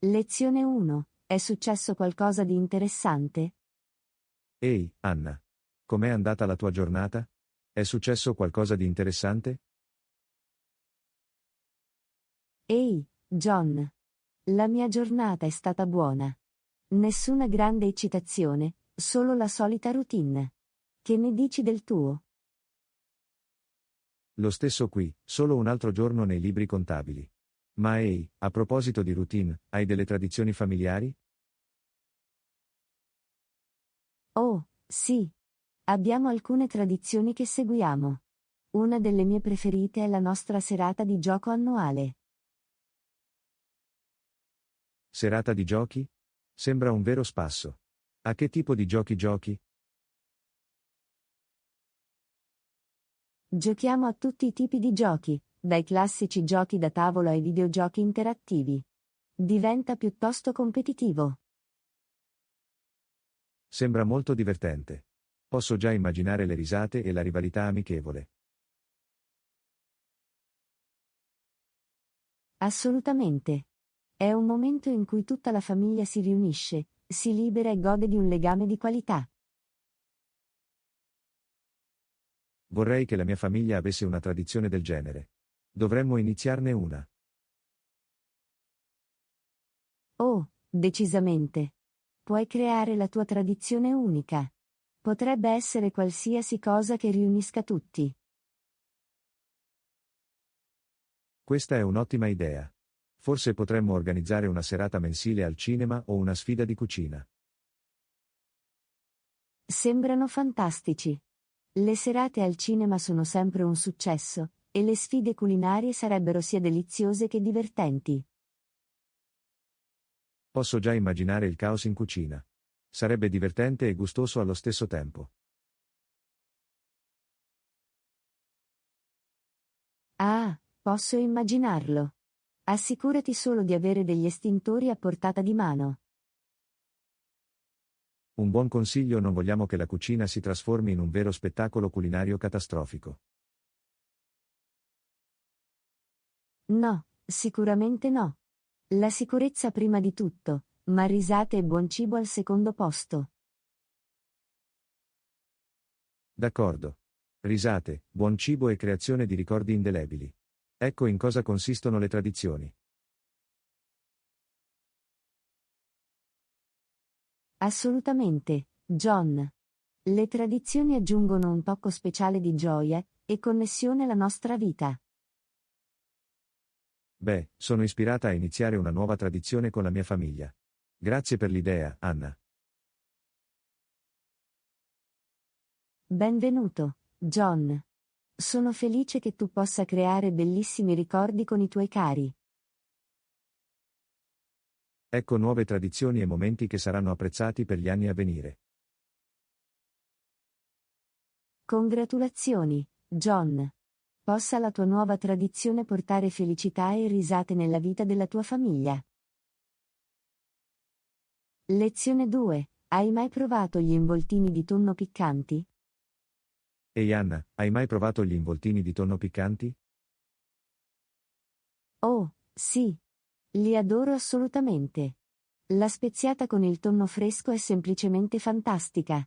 Lezione 1. È successo qualcosa di interessante? Ehi, Anna. Com'è andata la tua giornata? È successo qualcosa di interessante? Ehi, John. La mia giornata è stata buona. Nessuna grande eccitazione, solo la solita routine. Che ne dici del tuo? Lo stesso qui, solo un altro giorno nei libri contabili. Ma ehi, a proposito di routine, hai delle tradizioni familiari? Oh, sì. Abbiamo alcune tradizioni che seguiamo. Una delle mie preferite è la nostra serata di gioco annuale. Serata di giochi? Sembra un vero spasso. A che tipo di giochi giochi? Giochiamo a tutti i tipi di giochi, dai classici giochi da tavolo ai videogiochi interattivi. Diventa piuttosto competitivo. Sembra molto divertente. Posso già immaginare le risate e la rivalità amichevole. Assolutamente. È un momento in cui tutta la famiglia si riunisce, si libera e gode di un legame di qualità. Vorrei che la mia famiglia avesse una tradizione del genere. Dovremmo iniziarne una. Oh, decisamente. Puoi creare la tua tradizione unica. Potrebbe essere qualsiasi cosa che riunisca tutti. Questa è un'ottima idea. Forse potremmo organizzare una serata mensile al cinema o una sfida di cucina. Sembrano fantastici. Le serate al cinema sono sempre un successo, e le sfide culinarie sarebbero sia deliziose che divertenti. Posso già immaginare il caos in cucina. Sarebbe divertente e gustoso allo stesso tempo. Ah, posso immaginarlo. Assicurati solo di avere degli estintori a portata di mano. Un buon consiglio: non vogliamo che la cucina si trasformi in un vero spettacolo culinario catastrofico. No, sicuramente no. La sicurezza prima di tutto, ma risate e buon cibo al secondo posto. D'accordo. Risate, buon cibo e creazione di ricordi indelebili. Ecco in cosa consistono le tradizioni. Assolutamente, John. Le tradizioni aggiungono un tocco speciale di gioia e connessione alla nostra vita. Beh, sono ispirata a iniziare una nuova tradizione con la mia famiglia. Grazie per l'idea, Anna. Benvenuto, John. Sono felice che tu possa creare bellissimi ricordi con i tuoi cari. Ecco nuove tradizioni e momenti che saranno apprezzati per gli anni a venire. Congratulazioni, John. Possa la tua nuova tradizione portare felicità e risate nella vita della tua famiglia. Lezione 2. Hai mai provato gli involtini di tonno piccanti? Ehi Anna, hai mai provato gli involtini di tonno piccanti? Oh, sì. Li adoro assolutamente. La speziata con il tonno fresco è semplicemente fantastica.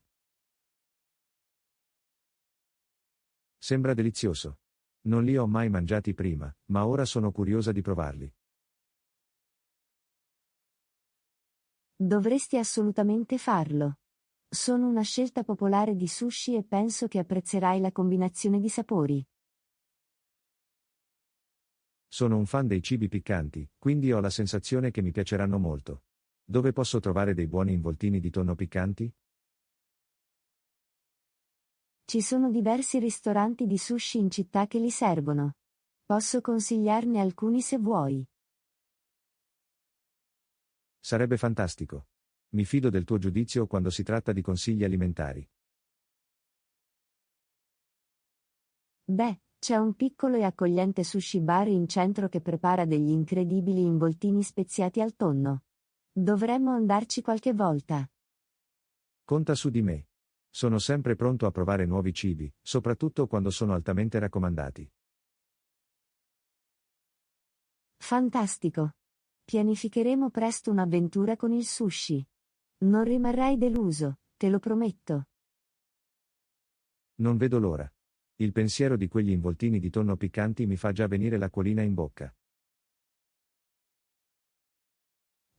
Sembra delizioso. Non li ho mai mangiati prima, ma ora sono curiosa di provarli. Dovresti assolutamente farlo. Sono una scelta popolare di sushi e penso che apprezzerai la combinazione di sapori. Sono un fan dei cibi piccanti, quindi ho la sensazione che mi piaceranno molto. Dove posso trovare dei buoni involtini di tonno piccanti? Ci sono diversi ristoranti di sushi in città che li servono. Posso consigliarne alcuni se vuoi. Sarebbe fantastico. Mi fido del tuo giudizio quando si tratta di consigli alimentari. Beh, c'è un piccolo e accogliente sushi bar in centro che prepara degli incredibili involtini speziati al tonno. Dovremmo andarci qualche volta. Conta su di me. Sono sempre pronto a provare nuovi cibi, soprattutto quando sono altamente raccomandati. Fantastico. Pianificheremo presto un'avventura con il sushi. Non rimarrai deluso, te lo prometto. Non vedo l'ora. Il pensiero di quegli involtini di tonno piccanti mi fa già venire l'acquolina in bocca.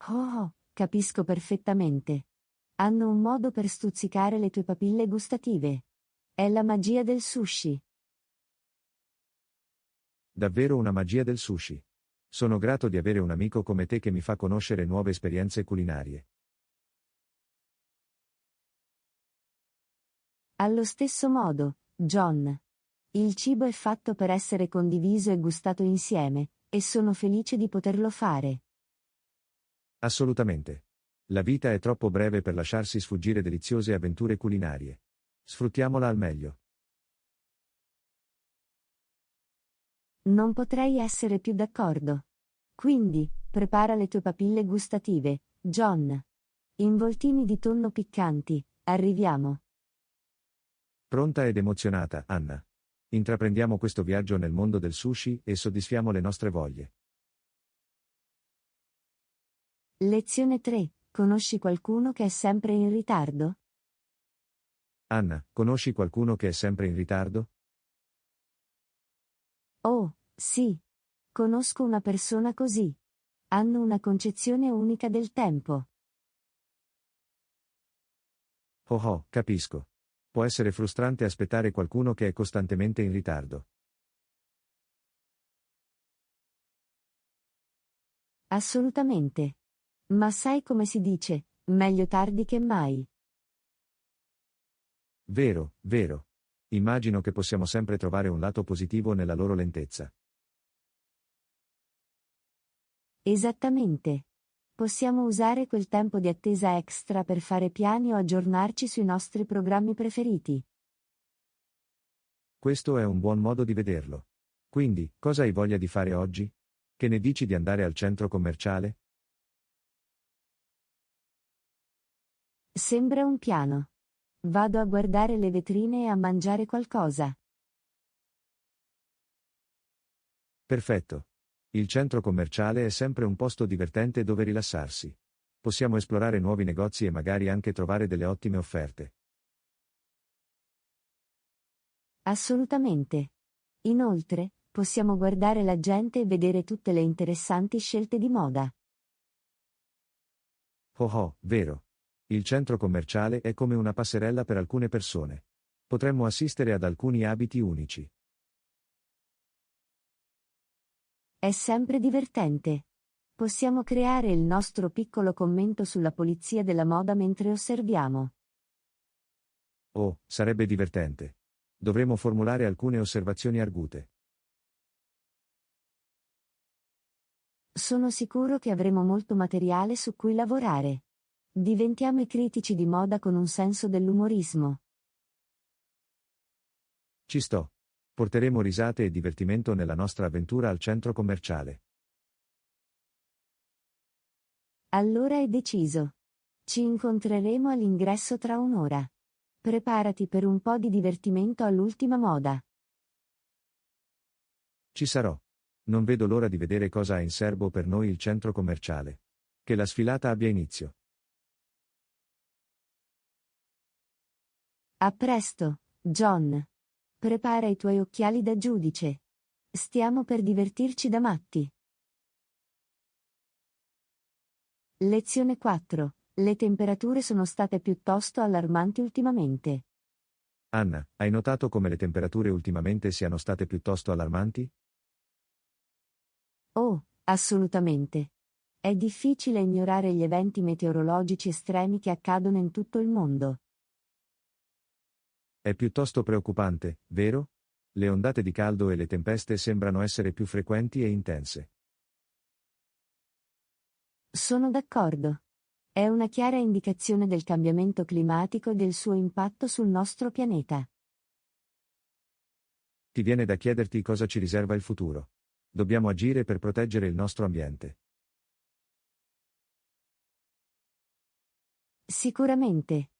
Oh, capisco perfettamente. Hanno un modo per stuzzicare le tue papille gustative. È la magia del sushi. Davvero una magia del sushi. Sono grato di avere un amico come te che mi fa conoscere nuove esperienze culinarie. Allo stesso modo, John. Il cibo è fatto per essere condiviso e gustato insieme, e sono felice di poterlo fare. Assolutamente. La vita è troppo breve per lasciarsi sfuggire deliziose avventure culinarie. Sfruttiamola al meglio. Non potrei essere più d'accordo. Quindi, prepara le tue papille gustative, John. Involtini di tonno piccanti, arriviamo. Pronta ed emozionata, Anna. Intraprendiamo questo viaggio nel mondo del sushi e soddisfiamo le nostre voglie. Lezione 3. Conosci qualcuno che è sempre in ritardo? Anna, conosci qualcuno che è sempre in ritardo? Oh, sì. Conosco una persona così. Hanno una concezione unica del tempo. Oh oh, capisco. Può essere frustrante aspettare qualcuno che è costantemente in ritardo. Assolutamente. Ma sai come si dice, meglio tardi che mai. Vero, vero. Immagino che possiamo sempre trovare un lato positivo nella loro lentezza. Esattamente. Possiamo usare quel tempo di attesa extra per fare piani o aggiornarci sui nostri programmi preferiti. Questo è un buon modo di vederlo. Quindi, cosa hai voglia di fare oggi? Che ne dici di andare al centro commerciale? Sembra un piano. Vado a guardare le vetrine e a mangiare qualcosa. Perfetto. Il centro commerciale è sempre un posto divertente dove rilassarsi. Possiamo esplorare nuovi negozi e magari anche trovare delle ottime offerte. Assolutamente. Inoltre, possiamo guardare la gente e vedere tutte le interessanti scelte di moda. Oh oh, vero. Il centro commerciale è come una passerella per alcune persone. Potremmo assistere ad alcuni abiti unici. È sempre divertente. Possiamo creare il nostro piccolo commento sulla polizia della moda mentre osserviamo. Oh, sarebbe divertente. Dovremmo formulare alcune osservazioni argute. Sono sicuro che avremo molto materiale su cui lavorare. Diventiamo i critici di moda con un senso dell'umorismo. Ci sto. Porteremo risate e divertimento nella nostra avventura al centro commerciale. Allora è deciso. Ci incontreremo all'ingresso tra un'ora. Preparati per un po' di divertimento all'ultima moda. Ci sarò. Non vedo l'ora di vedere cosa ha in serbo per noi il centro commerciale. Che la sfilata abbia inizio. A presto, John. Prepara i tuoi occhiali da giudice. Stiamo per divertirci da matti. Lezione 4. Le temperature sono state piuttosto allarmanti ultimamente. Anna, hai notato come le temperature ultimamente siano state piuttosto allarmanti? Oh, assolutamente. È difficile ignorare gli eventi meteorologici estremi che accadono in tutto il mondo. È piuttosto preoccupante, vero? Le ondate di caldo e le tempeste sembrano essere più frequenti e intense. Sono d'accordo. È una chiara indicazione del cambiamento climatico e del suo impatto sul nostro pianeta. Ti viene da chiederti cosa ci riserva il futuro. Dobbiamo agire per proteggere il nostro ambiente. Sicuramente.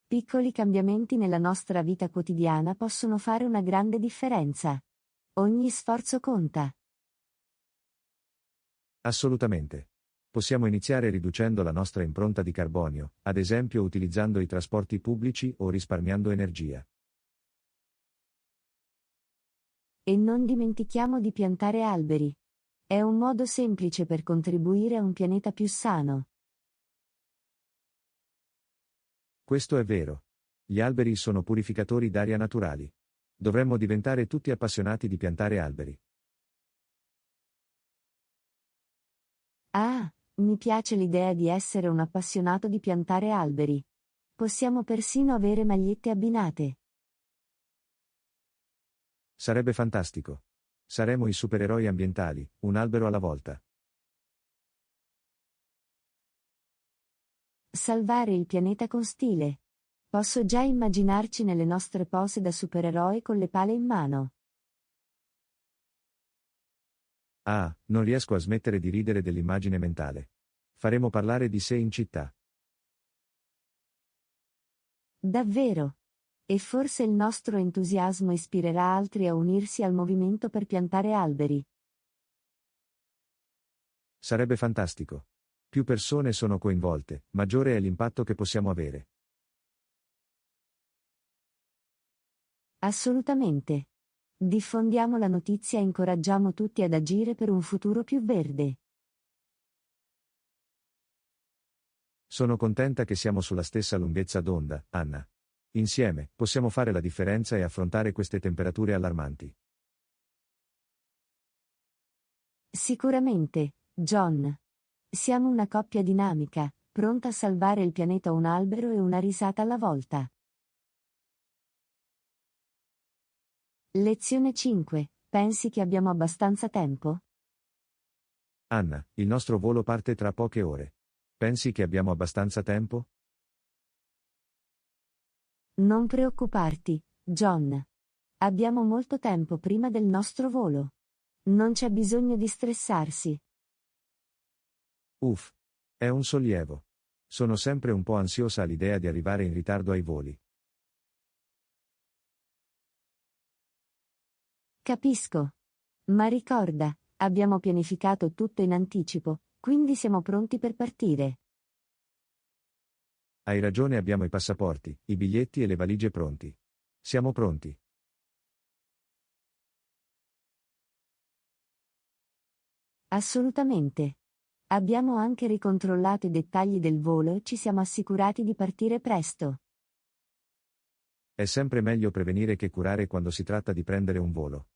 Piccoli cambiamenti nella nostra vita quotidiana possono fare una grande differenza. Ogni sforzo conta. Assolutamente. Possiamo iniziare riducendo la nostra impronta di carbonio, ad esempio utilizzando i trasporti pubblici o risparmiando energia. E non dimentichiamo di piantare alberi. È un modo semplice per contribuire a un pianeta più sano. Questo è vero. Gli alberi sono purificatori d'aria naturali. Dovremmo diventare tutti appassionati di piantare alberi. Ah, mi piace l'idea di essere un appassionato di piantare alberi. Possiamo persino avere magliette abbinate. Sarebbe fantastico. Saremo i supereroi ambientali, un albero alla volta. Salvare il pianeta con stile. Posso già immaginarci nelle nostre pose da supereroi con le pale in mano. Ah, non riesco a smettere di ridere dell'immagine mentale. Faremo parlare di sé in città. Davvero. E forse il nostro entusiasmo ispirerà altri a unirsi al movimento per piantare alberi. Sarebbe fantastico. Più persone sono coinvolte, maggiore è l'impatto che possiamo avere. Assolutamente. Diffondiamo la notizia e incoraggiamo tutti ad agire per un futuro più verde. Sono contenta che siamo sulla stessa lunghezza d'onda, Anna. Insieme, possiamo fare la differenza e affrontare queste temperature allarmanti. Sicuramente, John. Siamo una coppia dinamica, pronta a salvare il pianeta un albero e una risata alla volta. Lezione 5. Pensi che abbiamo abbastanza tempo? Anna, il nostro volo parte tra poche ore. Pensi che abbiamo abbastanza tempo? Non preoccuparti, John. Abbiamo molto tempo prima del nostro volo. Non c'è bisogno di stressarsi. Uff. È un sollievo. Sono sempre un po' ansiosa all'idea di arrivare in ritardo ai voli. Capisco. Ma ricorda, abbiamo pianificato tutto in anticipo, quindi siamo pronti per partire. Hai ragione, abbiamo i passaporti, i biglietti e le valigie pronti. Siamo pronti. Assolutamente. Abbiamo anche ricontrollato i dettagli del volo e ci siamo assicurati di partire presto. È sempre meglio prevenire che curare quando si tratta di prendere un volo.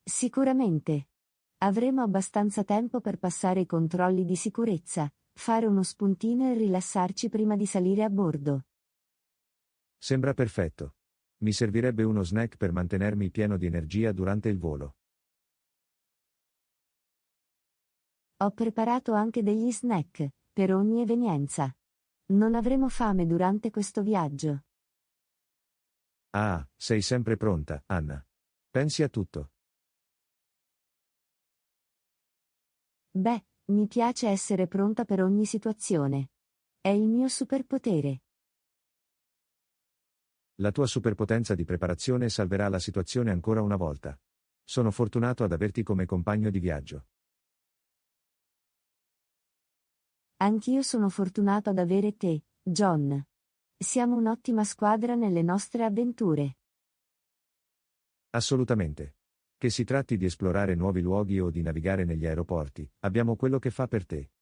Sicuramente. Avremo abbastanza tempo per passare i controlli di sicurezza, fare uno spuntino e rilassarci prima di salire a bordo. Sembra perfetto. Mi servirebbe uno snack per mantenermi pieno di energia durante il volo. Ho preparato anche degli snack, per ogni evenienza. Non avremo fame durante questo viaggio. Ah, sei sempre pronta, Anna. Pensi a tutto. Beh, mi piace essere pronta per ogni situazione. È il mio superpotere. La tua superpotenza di preparazione salverà la situazione ancora una volta. Sono fortunato ad averti come compagno di viaggio. Anch'io sono fortunato ad avere te, John. Siamo un'ottima squadra nelle nostre avventure. Assolutamente. Che si tratti di esplorare nuovi luoghi o di navigare negli aeroporti, abbiamo quello che fa per te.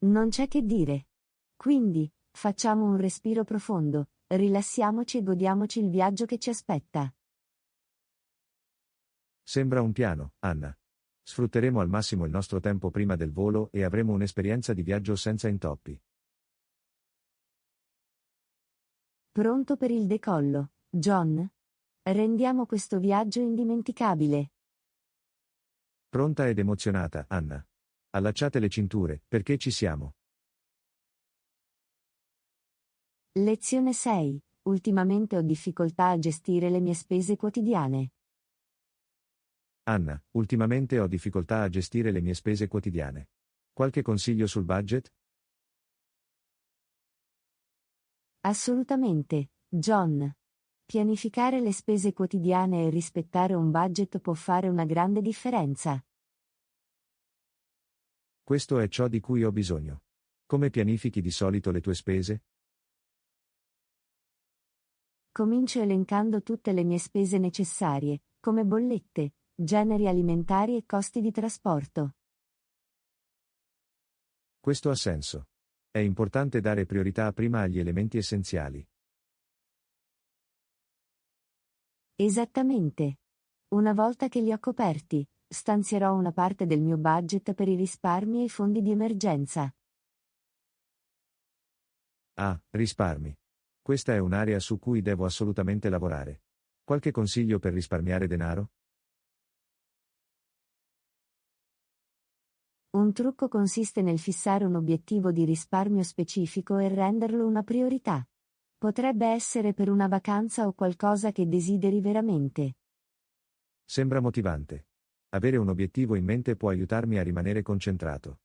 Non c'è che dire. Quindi, facciamo un respiro profondo, rilassiamoci e godiamoci il viaggio che ci aspetta. Sembra un piano, Anna. Sfrutteremo al massimo il nostro tempo prima del volo e avremo un'esperienza di viaggio senza intoppi. Pronto per il decollo, John? Rendiamo questo viaggio indimenticabile. Pronta ed emozionata, Anna. Allacciate le cinture, perché ci siamo. Lezione 6. Ultimamente ho difficoltà a gestire le mie spese quotidiane. Anna, ultimamente ho difficoltà a gestire le mie spese quotidiane. Qualche consiglio sul budget? Assolutamente, John. Pianificare le spese quotidiane e rispettare un budget può fare una grande differenza. Questo è ciò di cui ho bisogno. Come pianifichi di solito le tue spese? Comincio elencando tutte le mie spese necessarie, come bollette, generi alimentari e costi di trasporto. Questo ha senso. È importante dare priorità prima agli elementi essenziali. Esattamente. Una volta che li ho coperti, stanzierò una parte del mio budget per i risparmi e i fondi di emergenza. Ah, risparmi. Questa è un'area su cui devo assolutamente lavorare. Qualche consiglio per risparmiare denaro? Un trucco consiste nel fissare un obiettivo di risparmio specifico e renderlo una priorità. Potrebbe essere per una vacanza o qualcosa che desideri veramente. Sembra motivante. Avere un obiettivo in mente può aiutarmi a rimanere concentrato.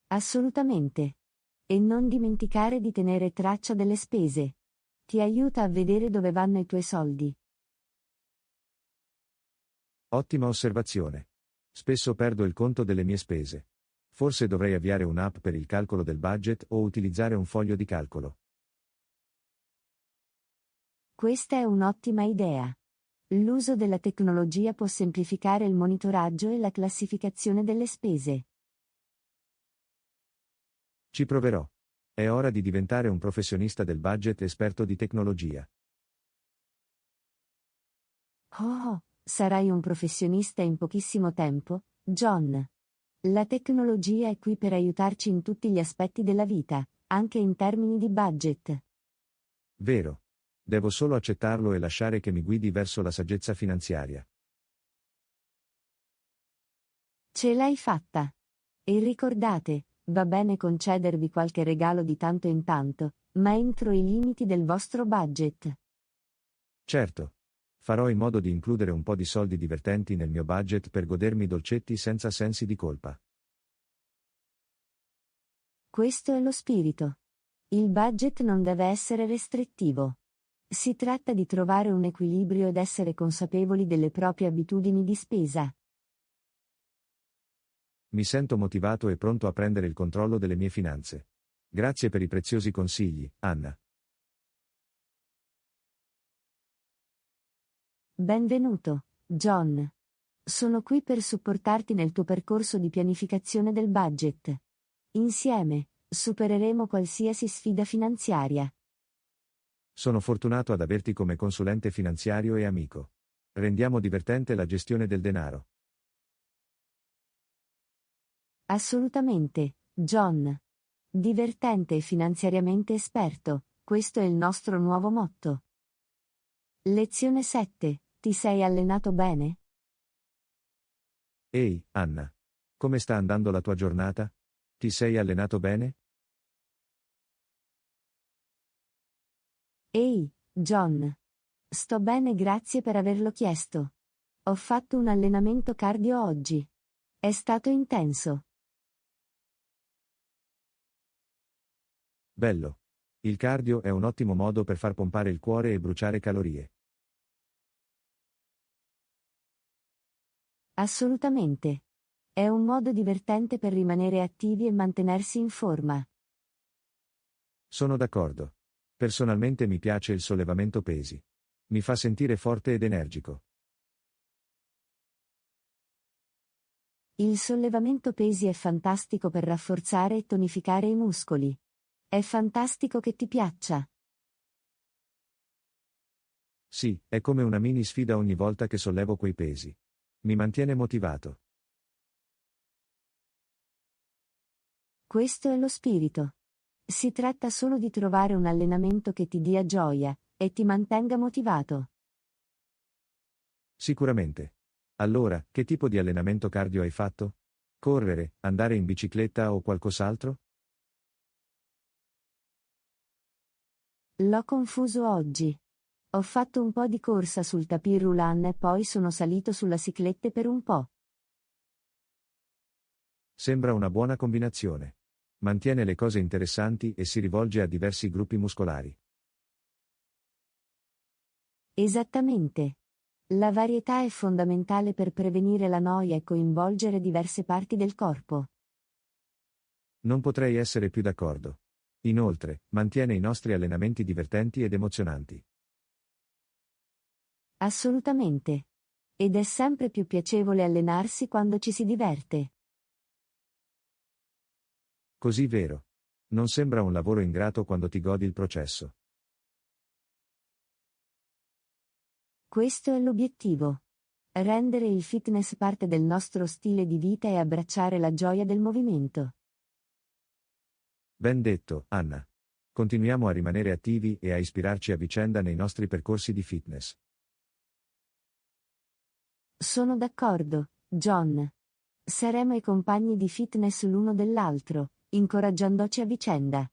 Assolutamente. E non dimenticare di tenere traccia delle spese. Ti aiuta a vedere dove vanno i tuoi soldi. Ottima osservazione. Spesso perdo il conto delle mie spese. Forse dovrei avviare un'app per il calcolo del budget o utilizzare un foglio di calcolo. Questa è un'ottima idea. L'uso della tecnologia può semplificare il monitoraggio e la classificazione delle spese. Ci proverò. È ora di diventare un professionista del budget esperto di tecnologia. Oh, sarai un professionista in pochissimo tempo, John. La tecnologia è qui per aiutarci in tutti gli aspetti della vita, anche in termini di budget. Vero. Devo solo accettarlo e lasciare che mi guidi verso la saggezza finanziaria. Ce l'hai fatta. E ricordate, va bene concedervi qualche regalo di tanto in tanto, ma entro i limiti del vostro budget. Certo. Farò in modo di includere un po' di soldi divertenti nel mio budget per godermi dolcetti senza sensi di colpa. Questo è lo spirito. Il budget non deve essere restrittivo. Si tratta di trovare un equilibrio ed essere consapevoli delle proprie abitudini di spesa. Mi sento motivato e pronto a prendere il controllo delle mie finanze. Grazie per i preziosi consigli, Anna. Benvenuto, John. Sono qui per supportarti nel tuo percorso di pianificazione del budget. Insieme, supereremo qualsiasi sfida finanziaria. Sono fortunato ad averti come consulente finanziario e amico. Rendiamo divertente la gestione del denaro. Assolutamente, John. Divertente e finanziariamente esperto, questo è il nostro nuovo motto. Lezione 7. Ti sei allenato bene? Ehi, Anna. Come sta andando la tua giornata? Ti sei allenato bene? Ehi, John. Sto bene, grazie per averlo chiesto. Ho fatto un allenamento cardio oggi. È stato intenso. Bello. Il cardio è un ottimo modo per far pompare il cuore e bruciare calorie. Assolutamente. È un modo divertente per rimanere attivi e mantenersi in forma. Sono d'accordo. Personalmente mi piace il sollevamento pesi. Mi fa sentire forte ed energico. Il sollevamento pesi è fantastico per rafforzare e tonificare i muscoli. È fantastico che ti piaccia. Sì, è come una mini sfida ogni volta che sollevo quei pesi. Mi mantiene motivato. Questo è lo spirito. Si tratta solo di trovare un allenamento che ti dia gioia e ti mantenga motivato. Sicuramente. Allora, che tipo di allenamento cardio hai fatto? Correre, andare in bicicletta o qualcos'altro? L'ho confuso oggi. Ho fatto un po' di corsa sul tapis roulant e poi sono salito sulla ciclette per un po'. Sembra una buona combinazione. Mantiene le cose interessanti e si rivolge a diversi gruppi muscolari. Esattamente. La varietà è fondamentale per prevenire la noia e coinvolgere diverse parti del corpo. Non potrei essere più d'accordo. Inoltre, mantiene i nostri allenamenti divertenti ed emozionanti. Assolutamente. Ed è sempre più piacevole allenarsi quando ci si diverte. Così vero. Non sembra un lavoro ingrato quando ti godi il processo. Questo è l'obiettivo. Rendere il fitness parte del nostro stile di vita e abbracciare la gioia del movimento. Ben detto, Anna. Continuiamo a rimanere attivi e a ispirarci a vicenda nei nostri percorsi di fitness. Sono d'accordo, John. Saremo i compagni di fitness l'uno dell'altro, incoraggiandoci a vicenda.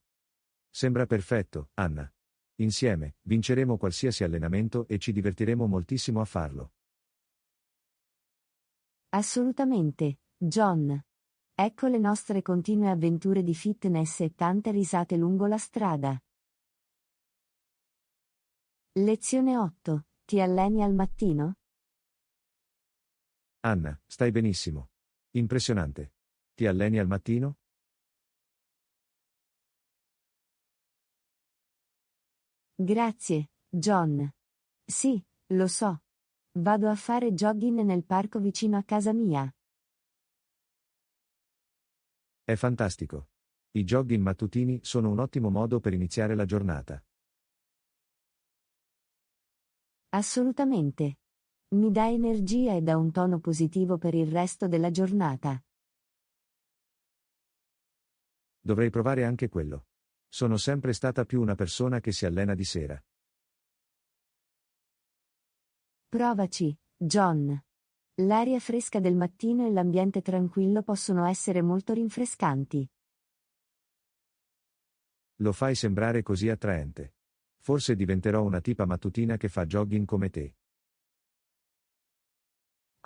Sembra perfetto, Anna. Insieme, vinceremo qualsiasi allenamento e ci divertiremo moltissimo a farlo. Assolutamente, John. Ecco le nostre continue avventure di fitness e tante risate lungo la strada. Lezione 8. Ti alleni al mattino? Anna, stai benissimo. Impressionante. Ti alleni al mattino? Grazie, John. Sì, lo so. Vado a fare jogging nel parco vicino a casa mia. È fantastico. I jogging mattutini sono un ottimo modo per iniziare la giornata. Assolutamente. Mi dà energia e dà un tono positivo per il resto della giornata. Dovrei provare anche quello. Sono sempre stata più una persona che si allena di sera. Provaci, John. L'aria fresca del mattino e l'ambiente tranquillo possono essere molto rinfrescanti. Lo fai sembrare così attraente. Forse diventerò una tipa mattutina che fa jogging come te.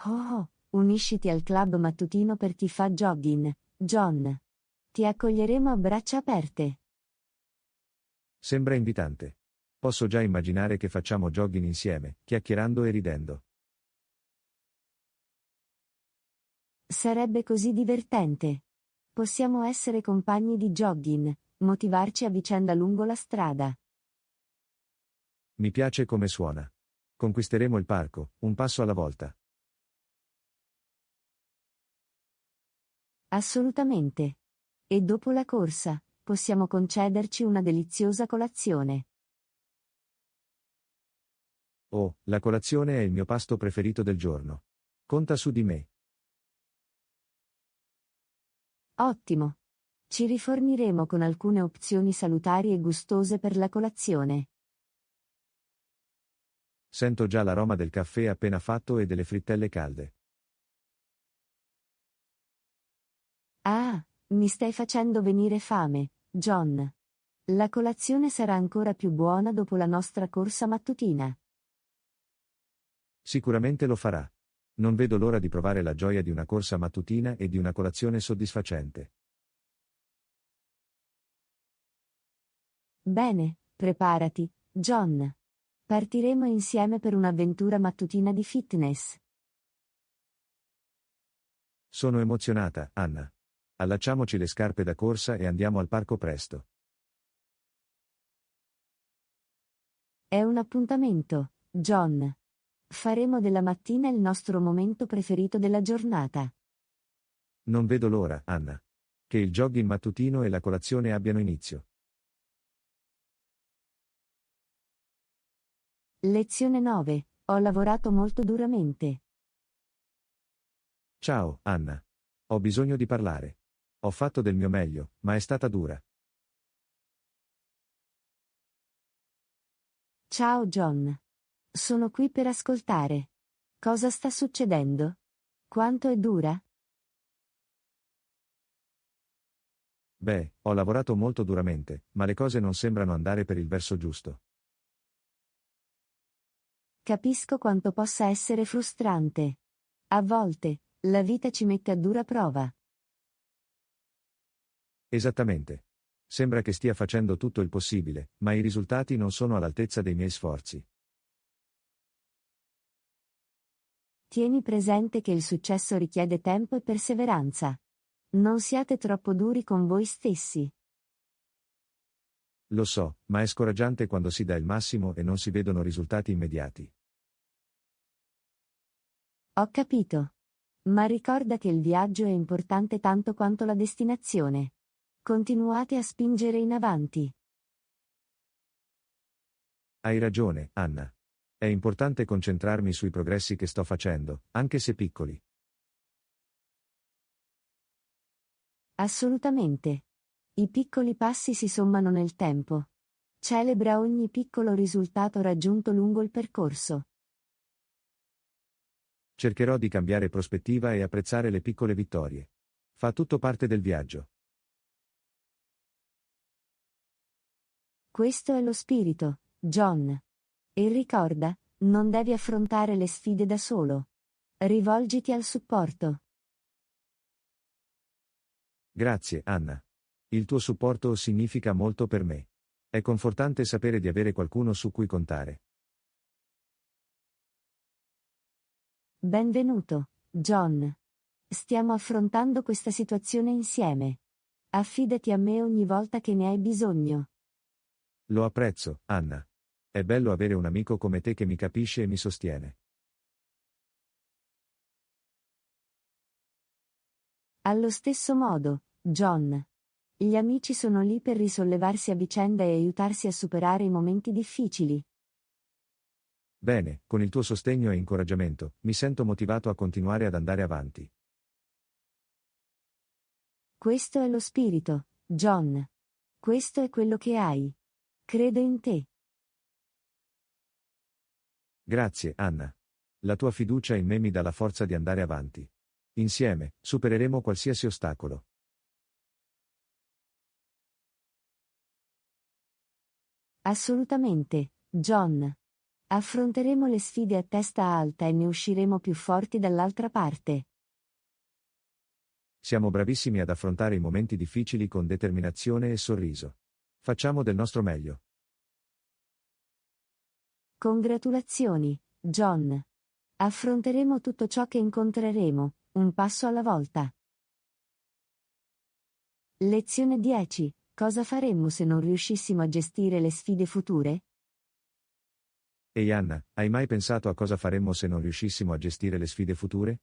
Oh, unisciti al club mattutino per chi fa jogging, John. Ti accoglieremo a braccia aperte. Sembra invitante. Posso già immaginare che facciamo jogging insieme, chiacchierando e ridendo. Sarebbe così divertente. Possiamo essere compagni di jogging, motivarci a vicenda lungo la strada. Mi piace come suona. Conquisteremo il parco, un passo alla volta. Assolutamente. E dopo la corsa, possiamo concederci una deliziosa colazione. Oh, la colazione è il mio pasto preferito del giorno. Conta su di me. Ottimo. Ci riforniremo con alcune opzioni salutari e gustose per la colazione. Sento già l'aroma del caffè appena fatto e delle frittelle calde. Ah, mi stai facendo venire fame, John. La colazione sarà ancora più buona dopo la nostra corsa mattutina. Sicuramente lo farà. Non vedo l'ora di provare la gioia di una corsa mattutina e di una colazione soddisfacente. Bene, preparati, John. Partiremo insieme per un'avventura mattutina di fitness. Sono emozionata, Anna. Allacciamoci le scarpe da corsa e andiamo al parco presto. È un appuntamento, John. Faremo della mattina il nostro momento preferito della giornata. Non vedo l'ora, Anna. Che il jogging mattutino e la colazione abbiano inizio. Lezione 9. Ho lavorato molto duramente. Ciao, Anna. Ho bisogno di parlare. Ho fatto del mio meglio, ma è stata dura. Ciao John. Sono qui per ascoltare. Cosa sta succedendo? Quanto è dura? Beh, ho lavorato molto duramente, ma le cose non sembrano andare per il verso giusto. Capisco quanto possa essere frustrante. A volte, la vita ci mette a dura prova. Esattamente. Sembra che stia facendo tutto il possibile, ma i risultati non sono all'altezza dei miei sforzi. Tieni presente che il successo richiede tempo e perseveranza. Non siate troppo duri con voi stessi. Lo so, ma è scoraggiante quando si dà il massimo e non si vedono risultati immediati. Ho capito. Ma ricorda che il viaggio è importante tanto quanto la destinazione. Continuate a spingere in avanti. Hai ragione, Anna. È importante concentrarmi sui progressi che sto facendo, anche se piccoli. Assolutamente. I piccoli passi si sommano nel tempo. Celebra ogni piccolo risultato raggiunto lungo il percorso. Cercherò di cambiare prospettiva e apprezzare le piccole vittorie. Fa tutto parte del viaggio. Questo è lo spirito, John. E ricorda, non devi affrontare le sfide da solo. Rivolgiti al supporto. Grazie, Anna. Il tuo supporto significa molto per me. È confortante sapere di avere qualcuno su cui contare. Benvenuto, John. Stiamo affrontando questa situazione insieme. Affidati a me ogni volta che ne hai bisogno. Lo apprezzo, Anna. È bello avere un amico come te che mi capisce e mi sostiene. Allo stesso modo, John. Gli amici sono lì per risollevarsi a vicenda e aiutarsi a superare i momenti difficili. Bene, con il tuo sostegno e incoraggiamento, mi sento motivato a continuare ad andare avanti. Questo è lo spirito, John. Questo è quello che hai. Credo in te. Grazie, Anna. La tua fiducia in me mi dà la forza di andare avanti. Insieme, supereremo qualsiasi ostacolo. Assolutamente, John. Affronteremo le sfide a testa alta e ne usciremo più forti dall'altra parte. Siamo bravissimi ad affrontare i momenti difficili con determinazione e sorriso. Facciamo del nostro meglio. Congratulazioni, John. Affronteremo tutto ciò che incontreremo, un passo alla volta. Lezione 10. Cosa faremmo se non riuscissimo a gestire le sfide future? Ehi Anna, hai mai pensato a cosa faremmo se non riuscissimo a gestire le sfide future?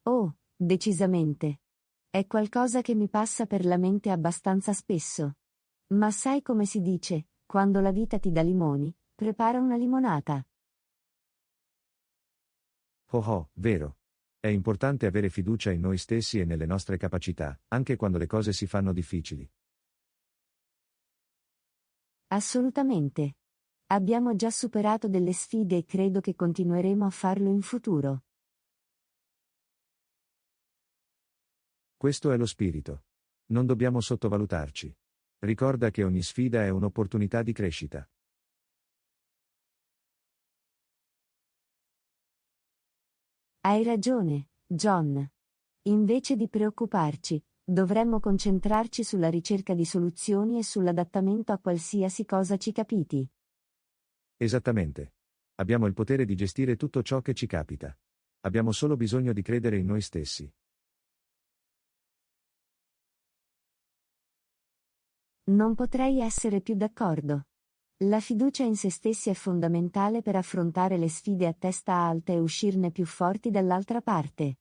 Oh, decisamente. È qualcosa che mi passa per la mente abbastanza spesso. Ma sai come si dice, quando la vita ti dà limoni, prepara una limonata. Oh oh, vero. È importante avere fiducia in noi stessi e nelle nostre capacità, anche quando le cose si fanno difficili. Assolutamente. Abbiamo già superato delle sfide e credo che continueremo a farlo in futuro. Questo è lo spirito. Non dobbiamo sottovalutarci. Ricorda che ogni sfida è un'opportunità di crescita. Hai ragione, John. Invece di preoccuparci, dovremmo concentrarci sulla ricerca di soluzioni e sull'adattamento a qualsiasi cosa ci capiti. Esattamente. Abbiamo il potere di gestire tutto ciò che ci capita. Abbiamo solo bisogno di credere in noi stessi. Non potrei essere più d'accordo. La fiducia in se stessi è fondamentale per affrontare le sfide a testa alta e uscirne più forti dall'altra parte.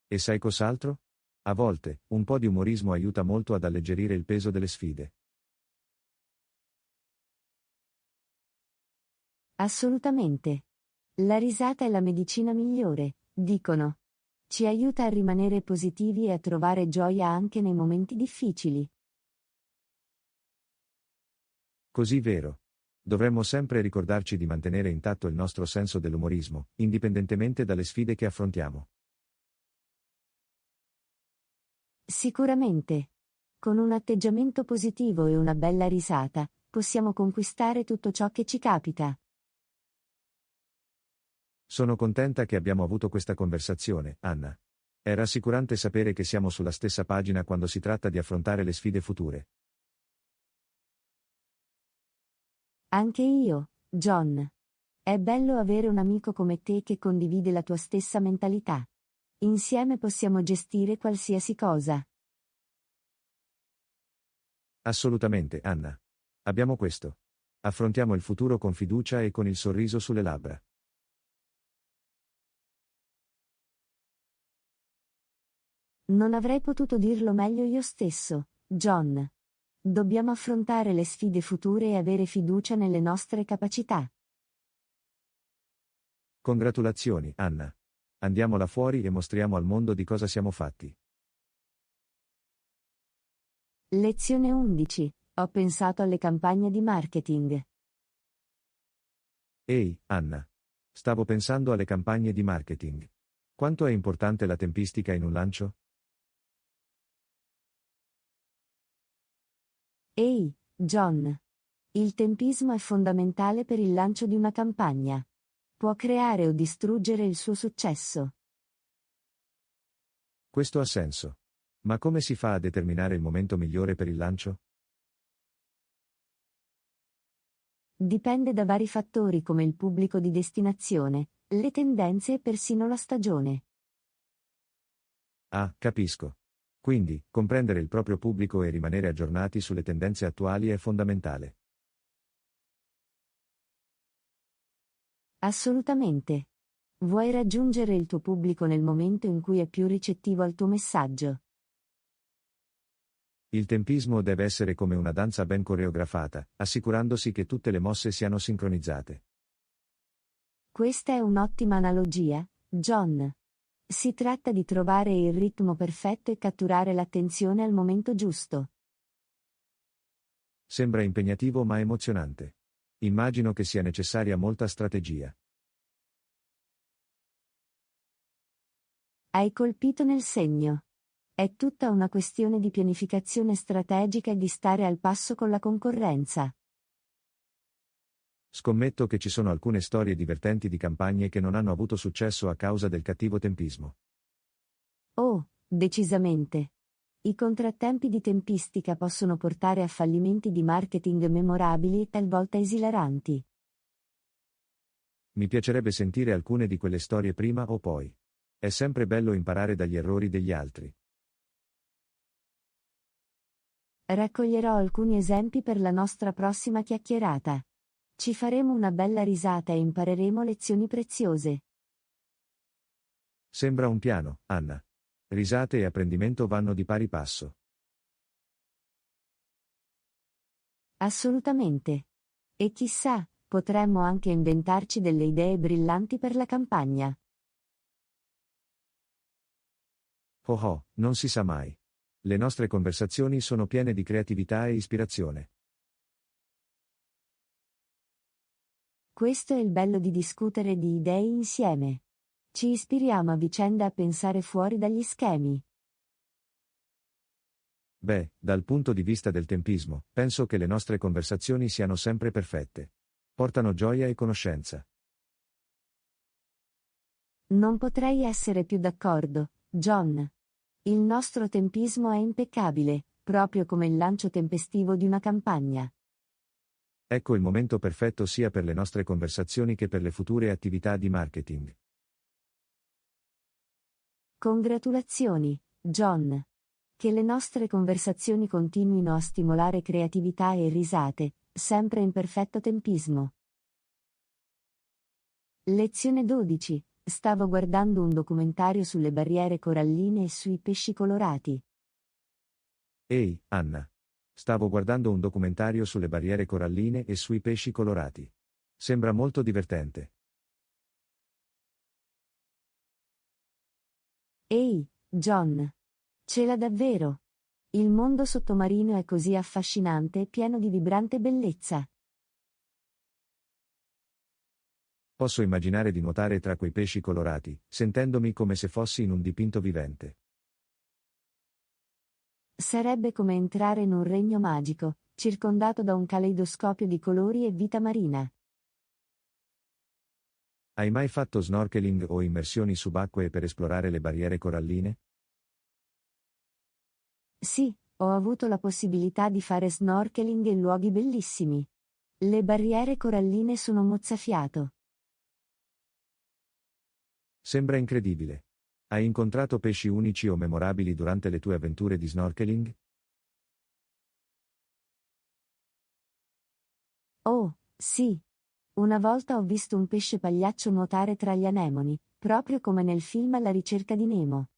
E sai cos'altro? A volte, un po' di umorismo aiuta molto ad alleggerire il peso delle sfide. Assolutamente. La risata è la medicina migliore, dicono. Ci aiuta a rimanere positivi e a trovare gioia anche nei momenti difficili. Così vero. Dovremmo sempre ricordarci di mantenere intatto il nostro senso dell'umorismo, indipendentemente dalle sfide che affrontiamo. Sicuramente. Con un atteggiamento positivo e una bella risata, possiamo conquistare tutto ciò che ci capita. Sono contenta che abbiamo avuto questa conversazione, Anna. È rassicurante sapere che siamo sulla stessa pagina quando si tratta di affrontare le sfide future. Anche io, John. È bello avere un amico come te che condivide la tua stessa mentalità. Insieme possiamo gestire qualsiasi cosa. Assolutamente, Anna. Abbiamo questo. Affrontiamo il futuro con fiducia e con il sorriso sulle labbra. Non avrei potuto dirlo meglio io stesso, John. Dobbiamo affrontare le sfide future e avere fiducia nelle nostre capacità. Congratulazioni, Anna. Andiamo là fuori e mostriamo al mondo di cosa siamo fatti. Lezione 11. Ho pensato alle campagne di marketing. Ehi, Anna. Stavo pensando alle campagne di marketing. Quanto è importante la tempistica in un lancio? Ehi, John. Il tempismo è fondamentale per il lancio di una campagna. Può creare o distruggere il suo successo. Questo ha senso. Ma come si fa a determinare il momento migliore per il lancio? Dipende da vari fattori come il pubblico di destinazione, le tendenze e persino la stagione. Ah, capisco. Quindi, comprendere il proprio pubblico e rimanere aggiornati sulle tendenze attuali è fondamentale. Assolutamente. Vuoi raggiungere il tuo pubblico nel momento in cui è più ricettivo al tuo messaggio. Il tempismo deve essere come una danza ben coreografata, assicurandosi che tutte le mosse siano sincronizzate. Questa è un'ottima analogia, John. Si tratta di trovare il ritmo perfetto e catturare l'attenzione al momento giusto. Sembra impegnativo ma emozionante. Immagino che sia necessaria molta strategia. Hai colpito nel segno. È tutta una questione di pianificazione strategica e di stare al passo con la concorrenza. Scommetto che ci sono alcune storie divertenti di campagne che non hanno avuto successo a causa del cattivo tempismo. Oh, decisamente. I contrattempi di tempistica possono portare a fallimenti di marketing memorabili e talvolta esilaranti. Mi piacerebbe sentire alcune di quelle storie prima o poi. È sempre bello imparare dagli errori degli altri. Raccoglierò alcuni esempi per la nostra prossima chiacchierata. Ci faremo una bella risata e impareremo lezioni preziose. Sembra un piano, Anna. Risate e apprendimento vanno di pari passo. Assolutamente. E chissà, potremmo anche inventarci delle idee brillanti per la campagna. Oh oh, non si sa mai. Le nostre conversazioni sono piene di creatività e ispirazione. Questo è il bello di discutere di idee insieme. Ci ispiriamo a vicenda a pensare fuori dagli schemi. Beh, dal punto di vista del tempismo, penso che le nostre conversazioni siano sempre perfette. Portano gioia e conoscenza. Non potrei essere più d'accordo, John. Il nostro tempismo è impeccabile, proprio come il lancio tempestivo di una campagna. Ecco il momento perfetto sia per le nostre conversazioni che per le future attività di marketing. Congratulazioni, John. Che le nostre conversazioni continuino a stimolare creatività e risate, sempre in perfetto tempismo. Lezione 12. Stavo guardando un documentario sulle barriere coralline e sui pesci colorati. Ehi, Anna. Stavo guardando un documentario sulle barriere coralline e sui pesci colorati. Sembra molto divertente. Ehi, John. Ce l'ha davvero. Il mondo sottomarino è così affascinante e pieno di vibrante bellezza. Posso immaginare di nuotare tra quei pesci colorati, sentendomi come se fossi in un dipinto vivente. Sarebbe come entrare in un regno magico, circondato da un caleidoscopio di colori e vita marina. Hai mai fatto snorkeling o immersioni subacquee per esplorare le barriere coralline? Sì, ho avuto la possibilità di fare snorkeling in luoghi bellissimi. Le barriere coralline sono mozzafiato. Sembra incredibile. Hai incontrato pesci unici o memorabili durante le tue avventure di snorkeling? Oh, sì. Una volta ho visto un pesce pagliaccio nuotare tra gli anemoni, proprio come nel film Alla ricerca di Nemo.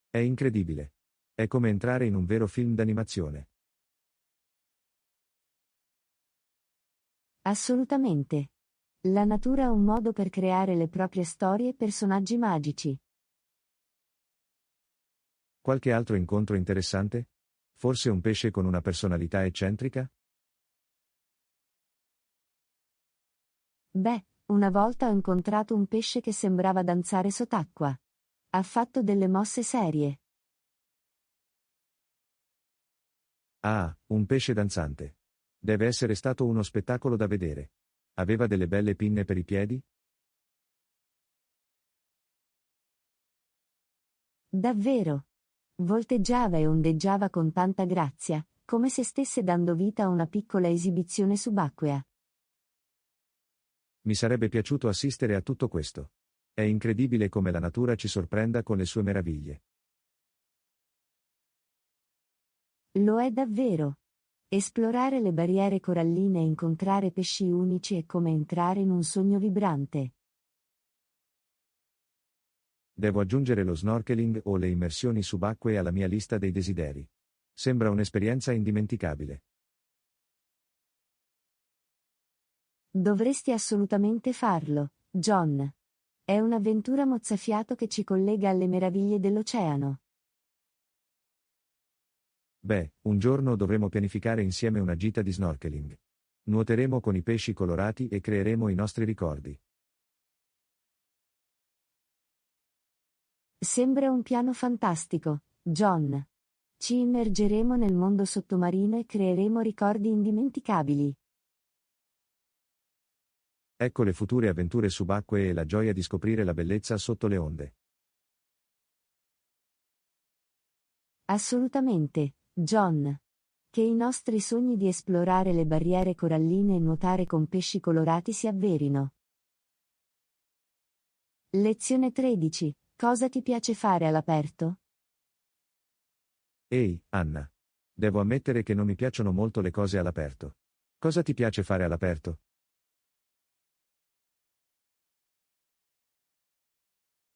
È incredibile. È come entrare in un vero film d'animazione. Assolutamente. La natura ha un modo per creare le proprie storie e personaggi magici. Qualche altro incontro interessante? Forse un pesce con una personalità eccentrica? Beh, una volta ho incontrato un pesce che sembrava danzare sott'acqua. Ha fatto delle mosse serie. Ah, un pesce danzante. Deve essere stato uno spettacolo da vedere. Aveva delle belle pinne per i piedi? Davvero. Volteggiava e ondeggiava con tanta grazia, come se stesse dando vita a una piccola esibizione subacquea. Mi sarebbe piaciuto assistere a tutto questo. È incredibile come la natura ci sorprenda con le sue meraviglie. Lo è davvero. Esplorare le barriere coralline e incontrare pesci unici è come entrare in un sogno vibrante. Devo aggiungere lo snorkeling o le immersioni subacquee alla mia lista dei desideri. Sembra un'esperienza indimenticabile. Dovresti assolutamente farlo, John. È un'avventura mozzafiato che ci collega alle meraviglie dell'oceano. Beh, un giorno dovremo pianificare insieme una gita di snorkeling. Nuoteremo con i pesci colorati e creeremo i nostri ricordi. Sembra un piano fantastico, John. Ci immergeremo nel mondo sottomarino e creeremo ricordi indimenticabili. Ecco le future avventure subacquee e la gioia di scoprire la bellezza sotto le onde. Assolutamente, John. Che i nostri sogni di esplorare le barriere coralline e nuotare con pesci colorati si avverino. Lezione 13. Cosa ti piace fare all'aperto? Ehi, Anna. Devo ammettere che non mi piacciono molto le cose all'aperto. Cosa ti piace fare all'aperto?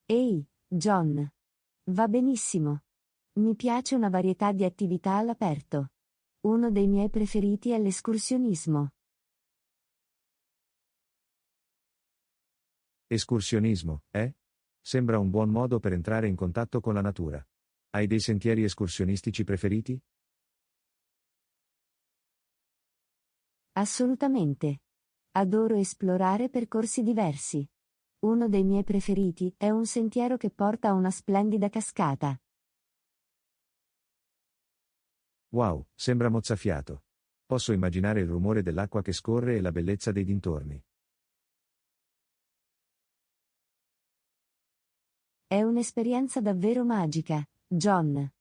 Ehi, John. Va benissimo. Mi piace una varietà di attività all'aperto. Uno dei miei preferiti è l'escursionismo. Escursionismo, eh? Sembra un buon modo per entrare in contatto con la natura. Hai dei sentieri escursionistici preferiti? Assolutamente. Adoro esplorare percorsi diversi. Uno dei miei preferiti è un sentiero che porta a una splendida cascata. Wow, sembra mozzafiato. Posso immaginare il rumore dell'acqua che scorre e la bellezza dei dintorni. È un'esperienza davvero magica, John.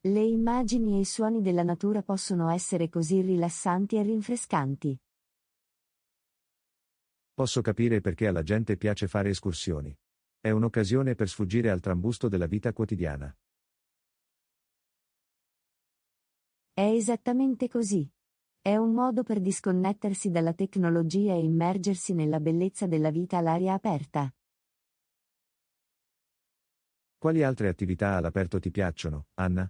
Le immagini e i suoni della natura possono essere così rilassanti e rinfrescanti. Posso capire perché alla gente piace fare escursioni. È un'occasione per sfuggire al trambusto della vita quotidiana. È esattamente così. È un modo per disconnettersi dalla tecnologia e immergersi nella bellezza della vita all'aria aperta. Quali altre attività all'aperto ti piacciono, Anna?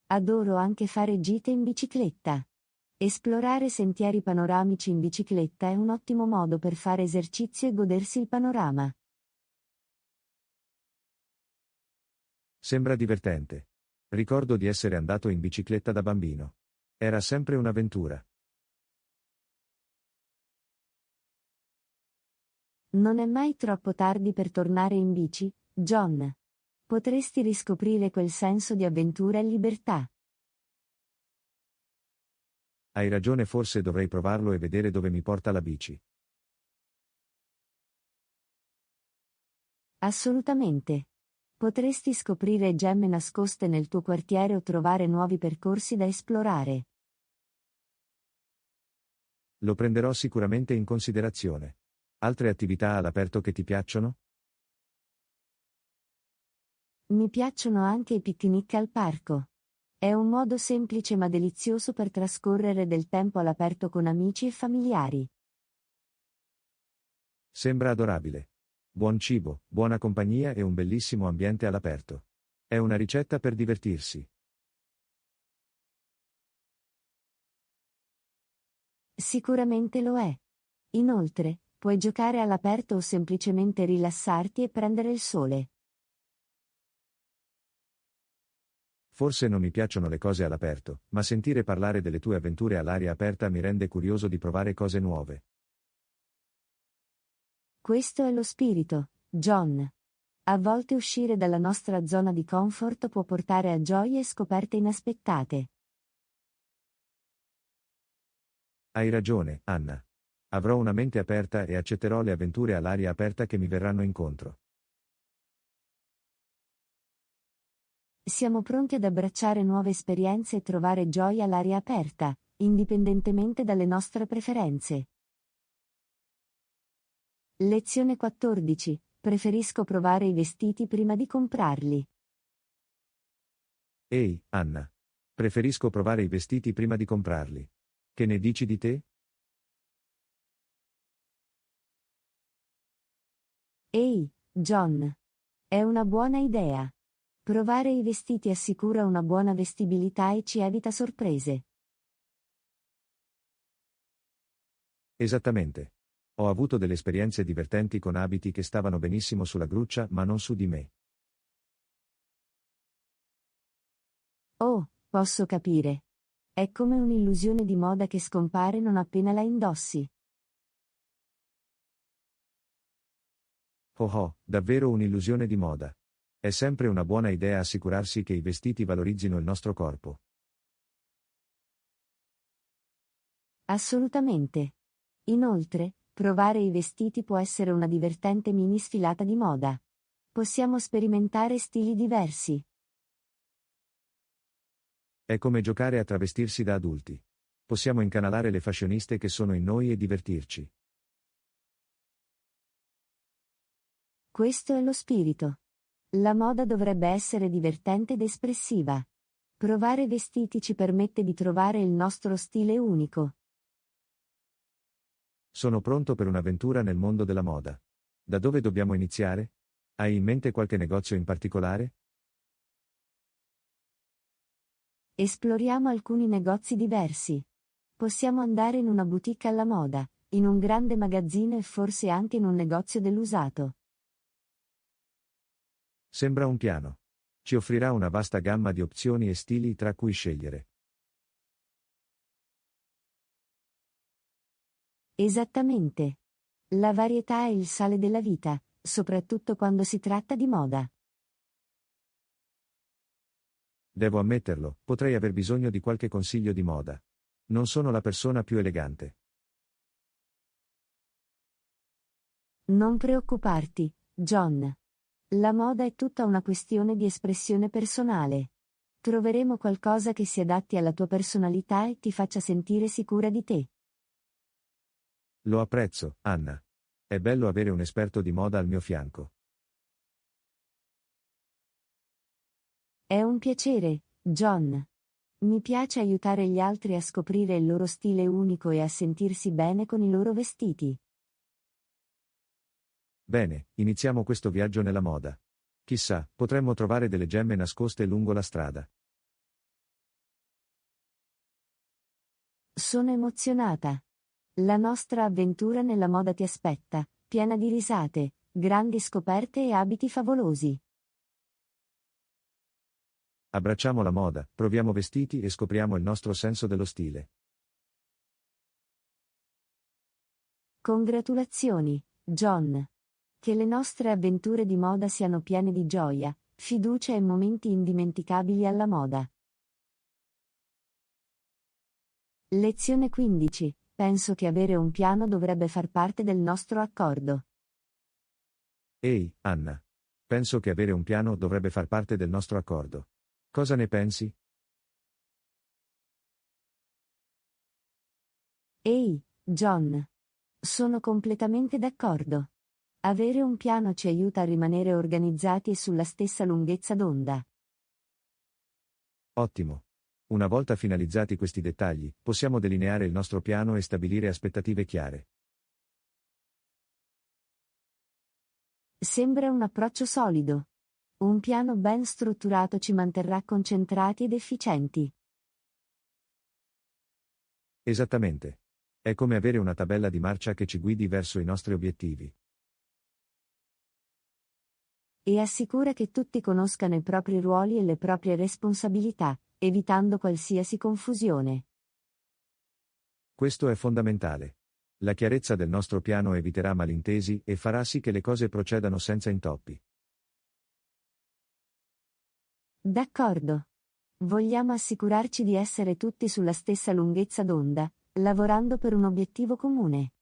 Adoro anche fare gite in bicicletta. Esplorare sentieri panoramici in bicicletta è un ottimo modo per fare esercizio e godersi il panorama. Sembra divertente. Ricordo di essere andato in bicicletta da bambino. Era sempre un'avventura. Non è mai troppo tardi per tornare in bici, John. Potresti riscoprire quel senso di avventura e libertà. Hai ragione, forse dovrei provarlo e vedere dove mi porta la bici. Assolutamente. Potresti scoprire gemme nascoste nel tuo quartiere o trovare nuovi percorsi da esplorare. Lo prenderò sicuramente in considerazione. Altre attività all'aperto che ti piacciono? Mi piacciono anche i picnic al parco. È un modo semplice ma delizioso per trascorrere del tempo all'aperto con amici e familiari. Sembra adorabile. Buon cibo, buona compagnia e un bellissimo ambiente all'aperto. È una ricetta per divertirsi. Sicuramente lo è. Inoltre, puoi giocare all'aperto o semplicemente rilassarti e prendere il sole. Forse non mi piacciono le cose all'aperto, ma sentire parlare delle tue avventure all'aria aperta mi rende curioso di provare cose nuove. Questo è lo spirito, John. A volte uscire dalla nostra zona di comfort può portare a gioie e scoperte inaspettate. Hai ragione, Anna. Avrò una mente aperta e accetterò le avventure all'aria aperta che mi verranno incontro. Siamo pronti ad abbracciare nuove esperienze e trovare gioia all'aria aperta, indipendentemente dalle nostre preferenze. Lezione 14. Preferisco provare i vestiti prima di comprarli. Ehi, Anna. Preferisco provare i vestiti prima di comprarli. Che ne dici di te? Ehi, John. È una buona idea. Provare i vestiti assicura una buona vestibilità e ci evita sorprese. Esattamente. Ho avuto delle esperienze divertenti con abiti che stavano benissimo sulla gruccia ma non su di me. Oh, posso capire. È come un'illusione di moda che scompare non appena la indossi. Oh oh, davvero un'illusione di moda. È sempre una buona idea assicurarsi che i vestiti valorizzino il nostro corpo. Assolutamente. Inoltre, provare i vestiti può essere una divertente mini sfilata di moda. Possiamo sperimentare stili diversi. È come giocare a travestirsi da adulti. Possiamo incanalare le fashioniste che sono in noi e divertirci. Questo è lo spirito. La moda dovrebbe essere divertente ed espressiva. Provare vestiti ci permette di trovare il nostro stile unico. Sono pronto per un'avventura nel mondo della moda. Da dove dobbiamo iniziare? Hai in mente qualche negozio in particolare? Esploriamo alcuni negozi diversi. Possiamo andare in una boutique alla moda, in un grande magazzino e forse anche in un negozio dell'usato. Sembra un piano. Ci offrirà una vasta gamma di opzioni e stili tra cui scegliere. Esattamente. La varietà è il sale della vita, soprattutto quando si tratta di moda. Devo ammetterlo, potrei aver bisogno di qualche consiglio di moda. Non sono la persona più elegante. Non preoccuparti, John. La moda è tutta una questione di espressione personale. Troveremo qualcosa che si adatti alla tua personalità e ti faccia sentire sicura di te. Lo apprezzo, Anna. È bello avere un esperto di moda al mio fianco. È un piacere, John. Mi piace aiutare gli altri a scoprire il loro stile unico e a sentirsi bene con i loro vestiti. Bene, iniziamo questo viaggio nella moda. Chissà, potremmo trovare delle gemme nascoste lungo la strada. Sono emozionata. La nostra avventura nella moda ti aspetta, piena di risate, grandi scoperte e abiti favolosi. Abbracciamo la moda, proviamo vestiti e scopriamo il nostro senso dello stile. Congratulazioni, John. Che le nostre avventure di moda siano piene di gioia, fiducia e momenti indimenticabili alla moda. Lezione 15. Penso che avere un piano dovrebbe far parte del nostro accordo. Ehi, Anna. Penso che avere un piano dovrebbe far parte del nostro accordo. Cosa ne pensi? Ehi, John. Sono completamente d'accordo. Avere un piano ci aiuta a rimanere organizzati e sulla stessa lunghezza d'onda. Ottimo. Una volta finalizzati questi dettagli, possiamo delineare il nostro piano e stabilire aspettative chiare. Sembra un approccio solido. Un piano ben strutturato ci manterrà concentrati ed efficienti. Esattamente. È come avere una tabella di marcia che ci guidi verso i nostri obiettivi. E assicura che tutti conoscano i propri ruoli e le proprie responsabilità, evitando qualsiasi confusione. Questo è fondamentale. La chiarezza del nostro piano eviterà malintesi e farà sì che le cose procedano senza intoppi. D'accordo. Vogliamo assicurarci di essere tutti sulla stessa lunghezza d'onda, lavorando per un obiettivo comune.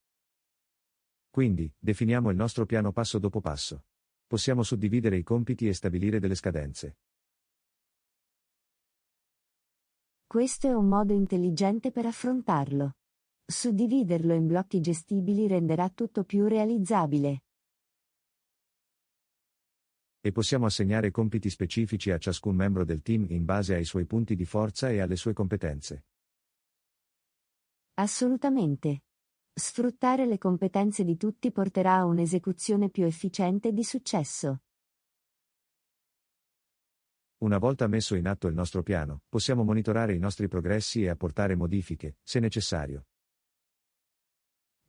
Quindi, definiamo il nostro piano passo dopo passo. Possiamo suddividere i compiti e stabilire delle scadenze. Questo è un modo intelligente per affrontarlo. Suddividerlo in blocchi gestibili renderà tutto più realizzabile. E possiamo assegnare compiti specifici a ciascun membro del team in base ai suoi punti di forza e alle sue competenze. Assolutamente. Sfruttare le competenze di tutti porterà a un'esecuzione più efficiente e di successo. Una volta messo in atto il nostro piano, possiamo monitorare i nostri progressi e apportare modifiche, se necessario.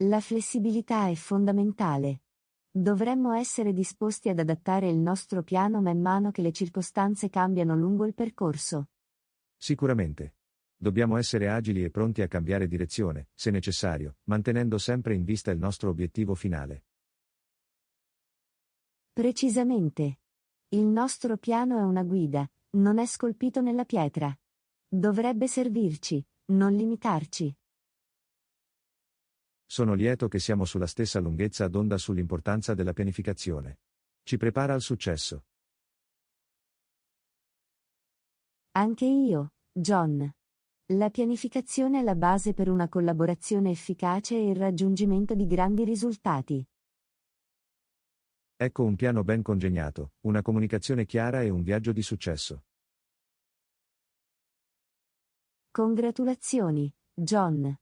La flessibilità è fondamentale. Dovremmo essere disposti ad adattare il nostro piano man mano che le circostanze cambiano lungo il percorso. Sicuramente. Dobbiamo essere agili e pronti a cambiare direzione, se necessario, mantenendo sempre in vista il nostro obiettivo finale. Precisamente. Il nostro piano è una guida, non è scolpito nella pietra. Dovrebbe servirci, non limitarci. Sono lieto che siamo sulla stessa lunghezza d'onda sull'importanza della pianificazione. Ci prepara al successo. Anche io, John. La pianificazione è la base per una collaborazione efficace e il raggiungimento di grandi risultati. Ecco un piano ben congegnato, una comunicazione chiara e un viaggio di successo. Congratulazioni, John.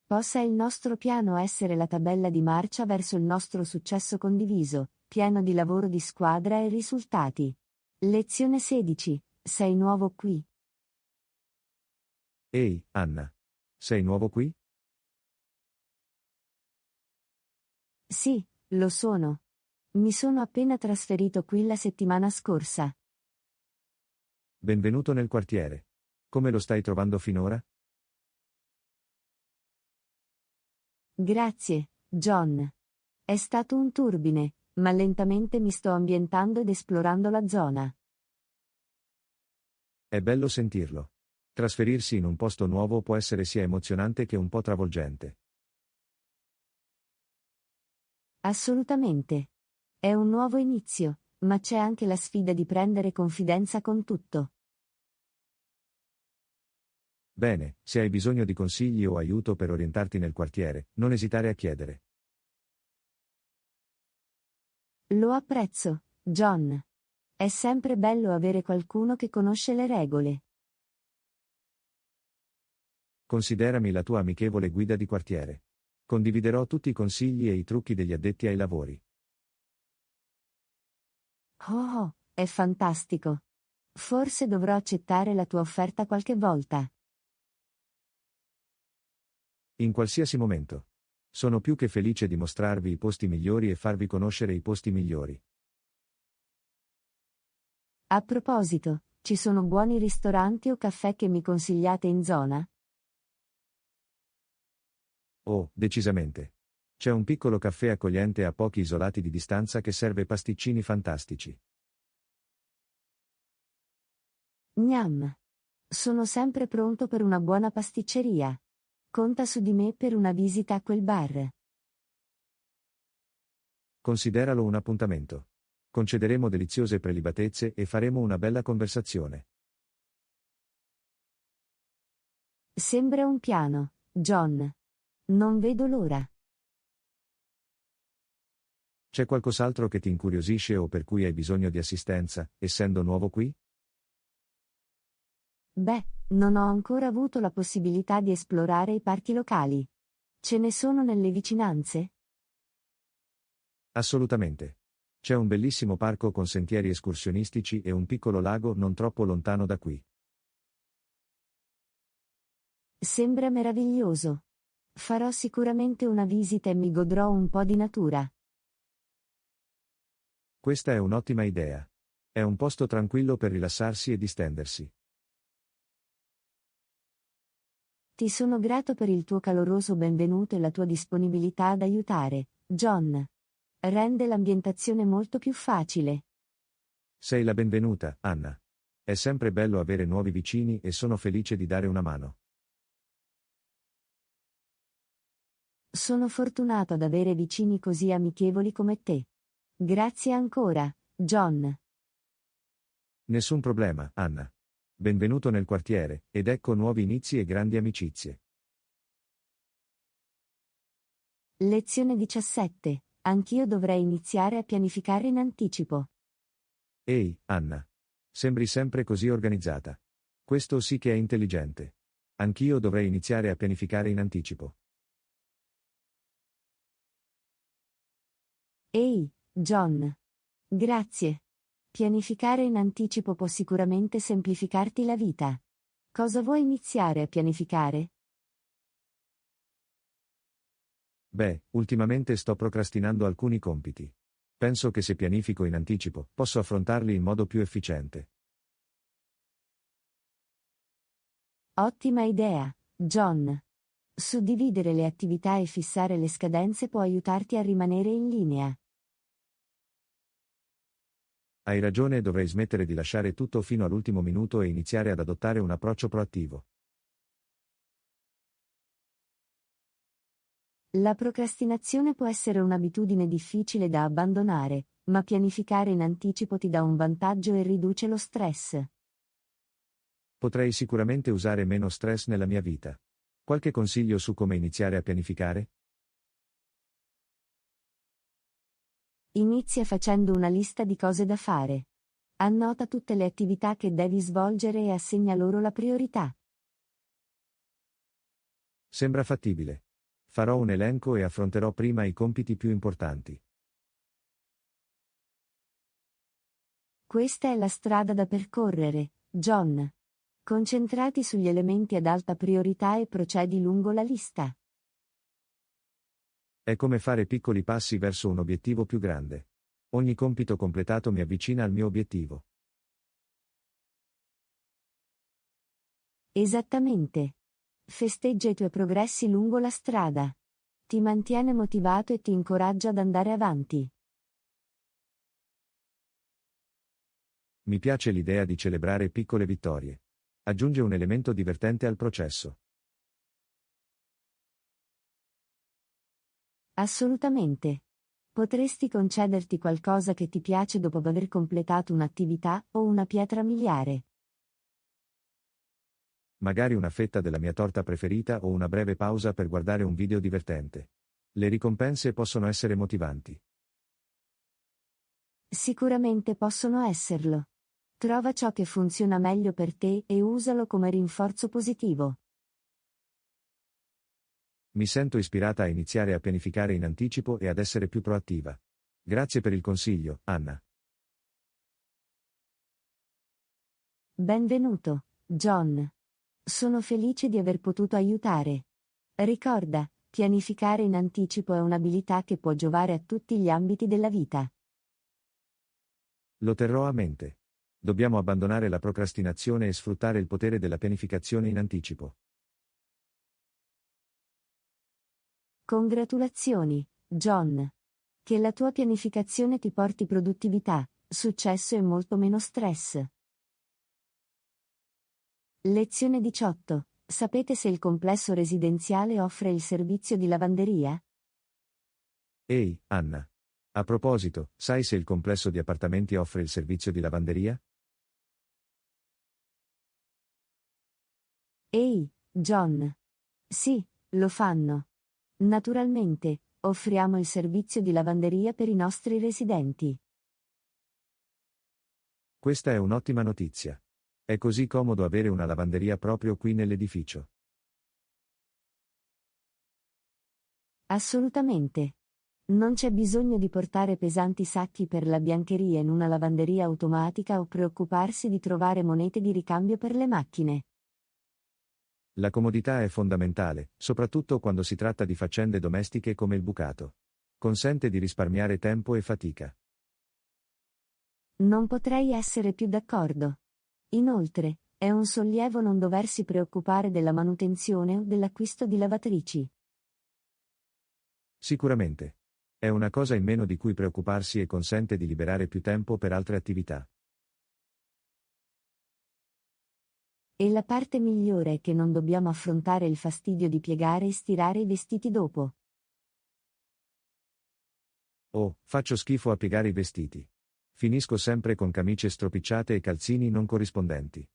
Possa il nostro piano essere la tabella di marcia verso il nostro successo condiviso, pieno di lavoro di squadra e risultati. Lezione 16. Sei nuovo qui. Ehi, Anna. Sei nuovo qui? Sì, lo sono. Mi sono appena trasferito qui la settimana scorsa. Benvenuto nel quartiere. Come lo stai trovando finora? Grazie, John. È stato un turbine, ma lentamente mi sto ambientando ed esplorando la zona. È bello sentirlo. Trasferirsi in un posto nuovo può essere sia emozionante che un po' travolgente. Assolutamente. È un nuovo inizio, ma c'è anche la sfida di prendere confidenza con tutto. Bene, se hai bisogno di consigli o aiuto per orientarti nel quartiere, non esitare a chiedere. Lo apprezzo, John. È sempre bello avere qualcuno che conosce le regole. Considerami la tua amichevole guida di quartiere. Condividerò tutti i consigli e i trucchi degli addetti ai lavori. Oh, è fantastico. Forse dovrò accettare la tua offerta qualche volta. In qualsiasi momento. Sono più che felice di mostrarvi i posti migliori e farvi conoscere i posti migliori. A proposito, ci sono buoni ristoranti o caffè che mi consigliate in zona? Oh, decisamente. C'è un piccolo caffè accogliente a pochi isolati di distanza che serve pasticcini fantastici. Gnam. Sono sempre pronto per una buona pasticceria. Conta su di me per una visita a quel bar. Consideralo un appuntamento. Concederemo deliziose prelibatezze e faremo una bella conversazione. Sembra un piano, John. Non vedo l'ora. C'è qualcos'altro che ti incuriosisce o per cui hai bisogno di assistenza, essendo nuovo qui? Beh, non ho ancora avuto la possibilità di esplorare i parchi locali. Ce ne sono nelle vicinanze? Assolutamente. C'è un bellissimo parco con sentieri escursionistici e un piccolo lago non troppo lontano da qui. Sembra meraviglioso. Farò sicuramente una visita e mi godrò un po' di natura. Questa è un'ottima idea. È un posto tranquillo per rilassarsi e distendersi. Ti sono grato per il tuo caloroso benvenuto e la tua disponibilità ad aiutare, John. Rende l'ambientazione molto più facile. Sei la benvenuta, Anna. È sempre bello avere nuovi vicini e sono felice di dare una mano. Sono fortunato ad avere vicini così amichevoli come te. Grazie ancora, John. Nessun problema, Anna. Benvenuto nel quartiere, ed ecco nuovi inizi e grandi amicizie. Lezione 17. Anch'io dovrei iniziare a pianificare in anticipo. Ehi, Anna. Sembri sempre così organizzata. Questo sì che è intelligente. Anch'io dovrei iniziare a pianificare in anticipo. Ehi, John. Grazie. Pianificare in anticipo può sicuramente semplificarti la vita. Cosa vuoi iniziare a pianificare? Beh, ultimamente sto procrastinando alcuni compiti. Penso che se pianifico in anticipo, posso affrontarli in modo più efficiente. Ottima idea, John. Suddividere le attività e fissare le scadenze può aiutarti a rimanere in linea. Hai ragione, dovrei smettere di lasciare tutto fino all'ultimo minuto e iniziare ad adottare un approccio proattivo. La procrastinazione può essere un'abitudine difficile da abbandonare, ma pianificare in anticipo ti dà un vantaggio e riduce lo stress. Potrei sicuramente usare meno stress nella mia vita. Qualche consiglio su come iniziare a pianificare? Inizia facendo una lista di cose da fare. Annota tutte le attività che devi svolgere e assegna loro la priorità. Sembra fattibile. Farò un elenco e affronterò prima i compiti più importanti. Questa è la strada da percorrere, John. Concentrati sugli elementi ad alta priorità e procedi lungo la lista. È come fare piccoli passi verso un obiettivo più grande. Ogni compito completato mi avvicina al mio obiettivo. Esattamente. Festeggia i tuoi progressi lungo la strada. Ti mantiene motivato e ti incoraggia ad andare avanti. Mi piace l'idea di celebrare piccole vittorie. Aggiunge un elemento divertente al processo. Assolutamente. Potresti concederti qualcosa che ti piace dopo aver completato un'attività o una pietra miliare. Magari una fetta della mia torta preferita o una breve pausa per guardare un video divertente. Le ricompense possono essere motivanti. Sicuramente possono esserlo. Trova ciò che funziona meglio per te e usalo come rinforzo positivo. Mi sento ispirata a iniziare a pianificare in anticipo e ad essere più proattiva. Grazie per il consiglio, Anna. Benvenuto, John. Sono felice di aver potuto aiutare. Ricorda, pianificare in anticipo è un'abilità che può giovare a tutti gli ambiti della vita. Lo terrò a mente. Dobbiamo abbandonare la procrastinazione e sfruttare il potere della pianificazione in anticipo. Congratulazioni, John. Che la tua pianificazione ti porti produttività, successo e molto meno stress. Lezione 18. Sapete se il complesso residenziale offre il servizio di lavanderia? Ehi, Anna. A proposito, sai se il complesso di appartamenti offre il servizio di lavanderia? Ehi, John. Sì, lo fanno. Naturalmente, offriamo il servizio di lavanderia per i nostri residenti. Questa è un'ottima notizia. È così comodo avere una lavanderia proprio qui nell'edificio. Assolutamente. Non c'è bisogno di portare pesanti sacchi per la biancheria in una lavanderia automatica o preoccuparsi di trovare monete di ricambio per le macchine. La comodità è fondamentale, soprattutto quando si tratta di faccende domestiche come il bucato. Consente di risparmiare tempo e fatica. Non potrei essere più d'accordo. Inoltre, è un sollievo non doversi preoccupare della manutenzione o dell'acquisto di lavatrici. Sicuramente. È una cosa in meno di cui preoccuparsi e consente di liberare più tempo per altre attività. E la parte migliore è che non dobbiamo affrontare il fastidio di piegare e stirare i vestiti dopo. Oh, faccio schifo a piegare i vestiti. Finisco sempre con camicie stropicciate e calzini non corrispondenti.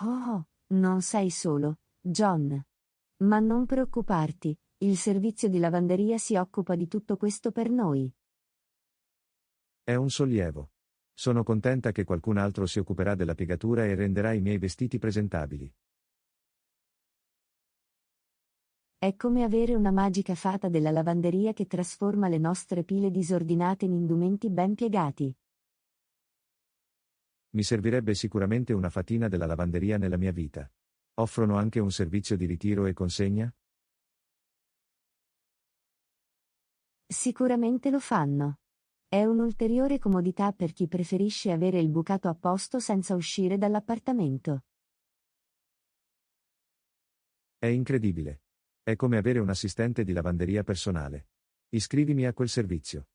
Oh, non sei solo, John. Ma non preoccuparti, il servizio di lavanderia si occupa di tutto questo per noi. È un sollievo. Sono contenta che qualcun altro si occuperà della piegatura e renderà i miei vestiti presentabili. È come avere una magica fata della lavanderia che trasforma le nostre pile disordinate in indumenti ben piegati. Mi servirebbe sicuramente una fatina della lavanderia nella mia vita. Offrono anche un servizio di ritiro e consegna? Sicuramente lo fanno. È un'ulteriore comodità per chi preferisce avere il bucato a posto senza uscire dall'appartamento. È incredibile. È come avere un assistente di lavanderia personale. Iscrivimi a quel servizio.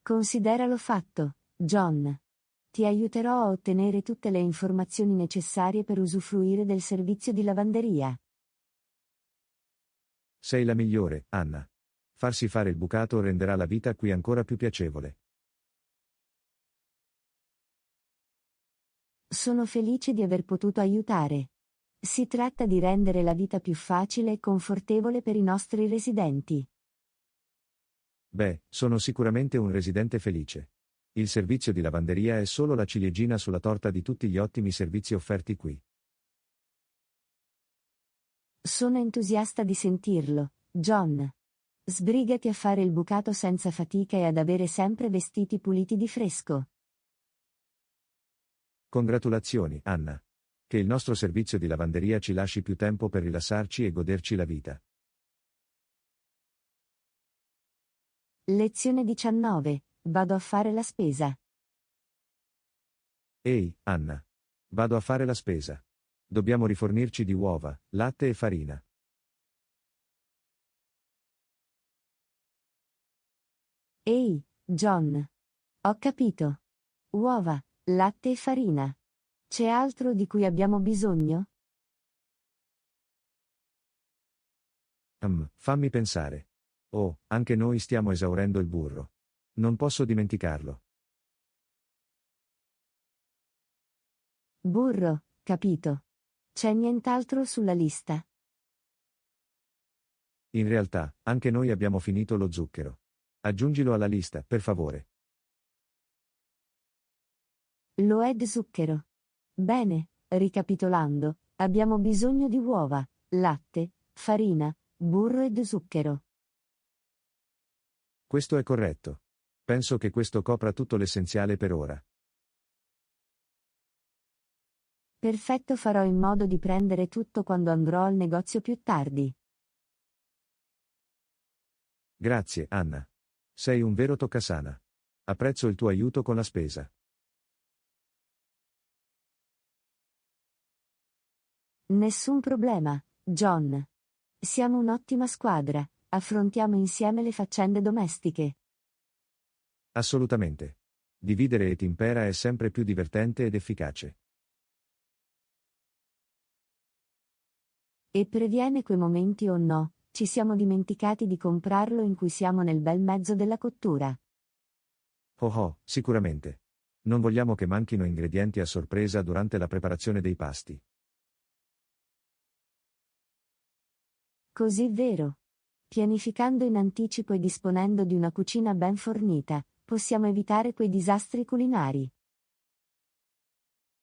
Consideralo fatto, John. Ti aiuterò a ottenere tutte le informazioni necessarie per usufruire del servizio di lavanderia. Sei la migliore, Anna. Farsi fare il bucato renderà la vita qui ancora più piacevole. Sono felice di aver potuto aiutare. Si tratta di rendere la vita più facile e confortevole per i nostri residenti. Beh, sono sicuramente un residente felice. Il servizio di lavanderia è solo la ciliegina sulla torta di tutti gli ottimi servizi offerti qui. Sono entusiasta di sentirlo, John. Sbrigati a fare il bucato senza fatica e ad avere sempre vestiti puliti di fresco. Congratulazioni, Anna. Che il nostro servizio di lavanderia ci lasci più tempo per rilassarci e goderci la vita. Lezione 19. Vado a fare la spesa. Ehi, Anna. Vado a fare la spesa. Dobbiamo rifornirci di uova, latte e farina. Ehi, John. Ho capito. Uova, latte e farina. C'è altro di cui abbiamo bisogno? Fammi pensare. Oh, anche noi stiamo esaurendo il burro. Non posso dimenticarlo. Burro, capito. C'è nient'altro sulla lista? In realtà, anche noi abbiamo finito lo zucchero. Aggiungilo alla lista, per favore. Lo è di zucchero. Bene, ricapitolando, abbiamo bisogno di uova, latte, farina, burro e zucchero. Questo è corretto. Penso che questo copra tutto l'essenziale per ora. Perfetto, farò in modo di prendere tutto quando andrò al negozio più tardi. Grazie, Anna. Sei un vero toccasana. Apprezzo il tuo aiuto con la spesa. Nessun problema, John. Siamo un'ottima squadra, affrontiamo insieme le faccende domestiche. Assolutamente. Dividere et impera è sempre più divertente ed efficace. E previene quei momenti o no, ci siamo dimenticati di comprarlo in cui siamo nel bel mezzo della cottura. Oh oh, sicuramente. Non vogliamo che manchino ingredienti a sorpresa durante la preparazione dei pasti. Così vero. Pianificando in anticipo e disponendo di una cucina ben fornita, possiamo evitare quei disastri culinari.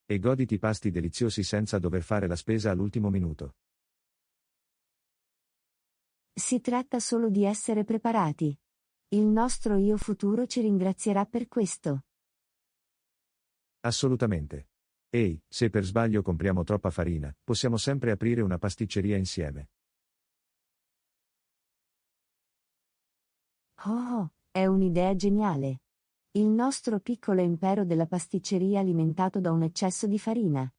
E goditi pasti deliziosi senza dover fare la spesa all'ultimo minuto. Si tratta solo di essere preparati. Il nostro io futuro ci ringrazierà per questo. Assolutamente. Ehi, se per sbaglio compriamo troppa farina, possiamo sempre aprire una pasticceria insieme. Oh, è un'idea geniale. Il nostro piccolo impero della pasticceria alimentato da un eccesso di farina.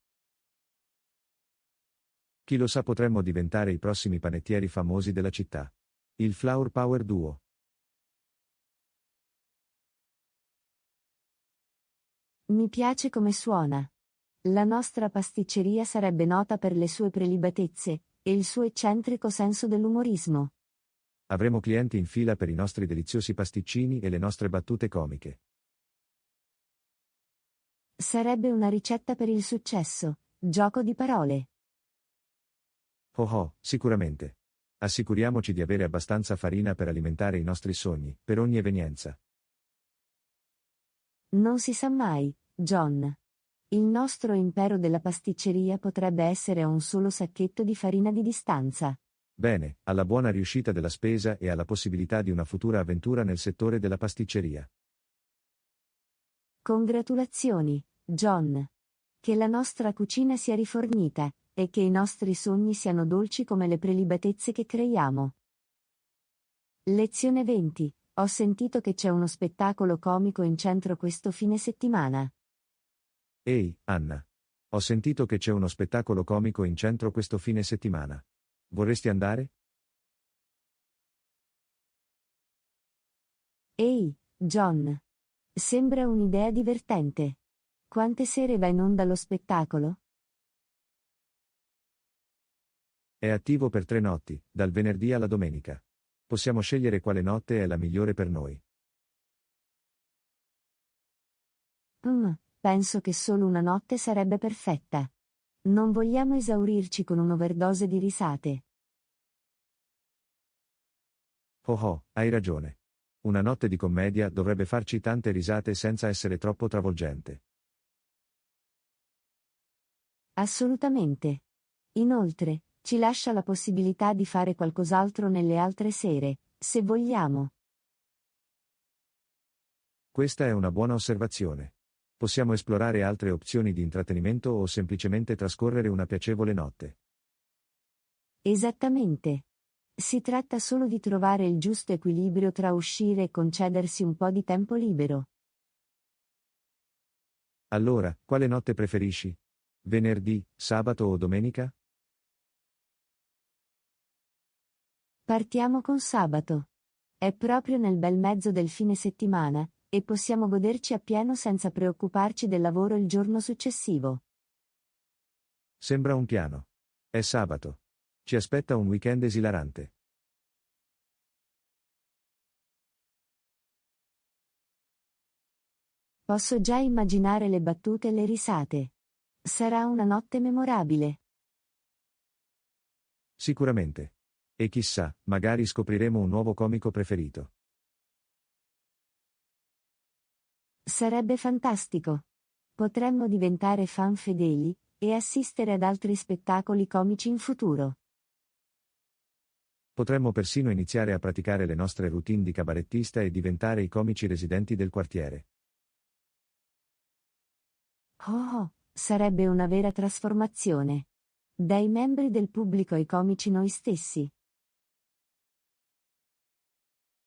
Chi lo sa, potremmo diventare i prossimi panettieri famosi della città. Il Flour Power Duo. Mi piace come suona. La nostra pasticceria sarebbe nota per le sue prelibatezze e il suo eccentrico senso dell'umorismo. Avremo clienti in fila per i nostri deliziosi pasticcini e le nostre battute comiche. Sarebbe una ricetta per il successo, gioco di parole. Oh oh, sicuramente. Assicuriamoci di avere abbastanza farina per alimentare i nostri sogni, per ogni evenienza. Non si sa mai, John. Il nostro impero della pasticceria potrebbe essere a un solo sacchetto di farina di distanza. Bene, alla buona riuscita della spesa e alla possibilità di una futura avventura nel settore della pasticceria. Congratulazioni, John. Che la nostra cucina sia rifornita, e che i nostri sogni siano dolci come le prelibatezze che creiamo. Lezione 20. Ho sentito che c'è uno spettacolo comico in centro questo fine settimana. Ehi, Anna. Ho sentito che c'è uno spettacolo comico in centro questo fine settimana. Vorresti andare? Ehi, John. Sembra un'idea divertente. Quante sere va in onda lo spettacolo? È attivo per 3 notti, dal venerdì alla domenica. Possiamo scegliere quale notte è la migliore per noi. Penso che solo una notte sarebbe perfetta. Non vogliamo esaurirci con un'overdose di risate. Oh oh, hai ragione. Una notte di commedia dovrebbe farci tante risate senza essere troppo travolgente. Assolutamente. Inoltre, ci lascia la possibilità di fare qualcos'altro nelle altre sere, se vogliamo. Questa è una buona osservazione. Possiamo esplorare altre opzioni di intrattenimento o semplicemente trascorrere una piacevole notte. Esattamente. Si tratta solo di trovare il giusto equilibrio tra uscire e concedersi un po' di tempo libero. Allora, quale notte preferisci? Venerdì, sabato o domenica? Partiamo con sabato. È proprio nel bel mezzo del fine settimana, e possiamo goderci appieno senza preoccuparci del lavoro il giorno successivo. Sembra un piano. È sabato. Ci aspetta un weekend esilarante. Posso già immaginare le battute e le risate. Sarà una notte memorabile. Sicuramente. E chissà, magari scopriremo un nuovo comico preferito. Sarebbe fantastico. Potremmo diventare fan fedeli e assistere ad altri spettacoli comici in futuro. Potremmo persino iniziare a praticare le nostre routine di cabarettista e diventare i comici residenti del quartiere. Oh, sarebbe una vera trasformazione. Dai membri del pubblico ai comici noi stessi.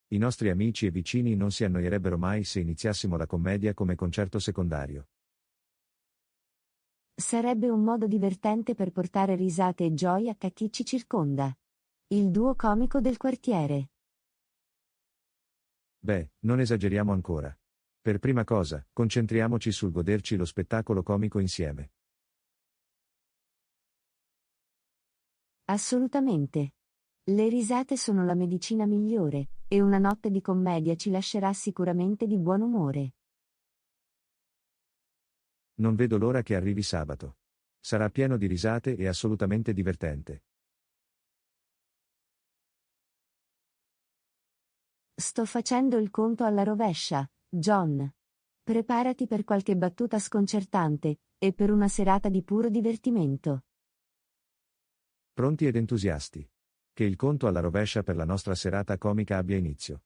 I nostri amici e vicini non si annoierebbero mai se iniziassimo la commedia come concerto secondario. Sarebbe un modo divertente per portare risate e gioia a chi ci circonda. Il duo comico del quartiere. Beh, non esageriamo ancora. Per prima cosa, concentriamoci sul goderci lo spettacolo comico insieme. Assolutamente. Le risate sono la medicina migliore, e una notte di commedia ci lascerà sicuramente di buon umore. Non vedo l'ora che arrivi sabato. Sarà pieno di risate e assolutamente divertente. Sto facendo il conto alla rovescia, John. Preparati per qualche battuta sconcertante, e per una serata di puro divertimento. Pronti ed entusiasti. Che il conto alla rovescia per la nostra serata comica abbia inizio.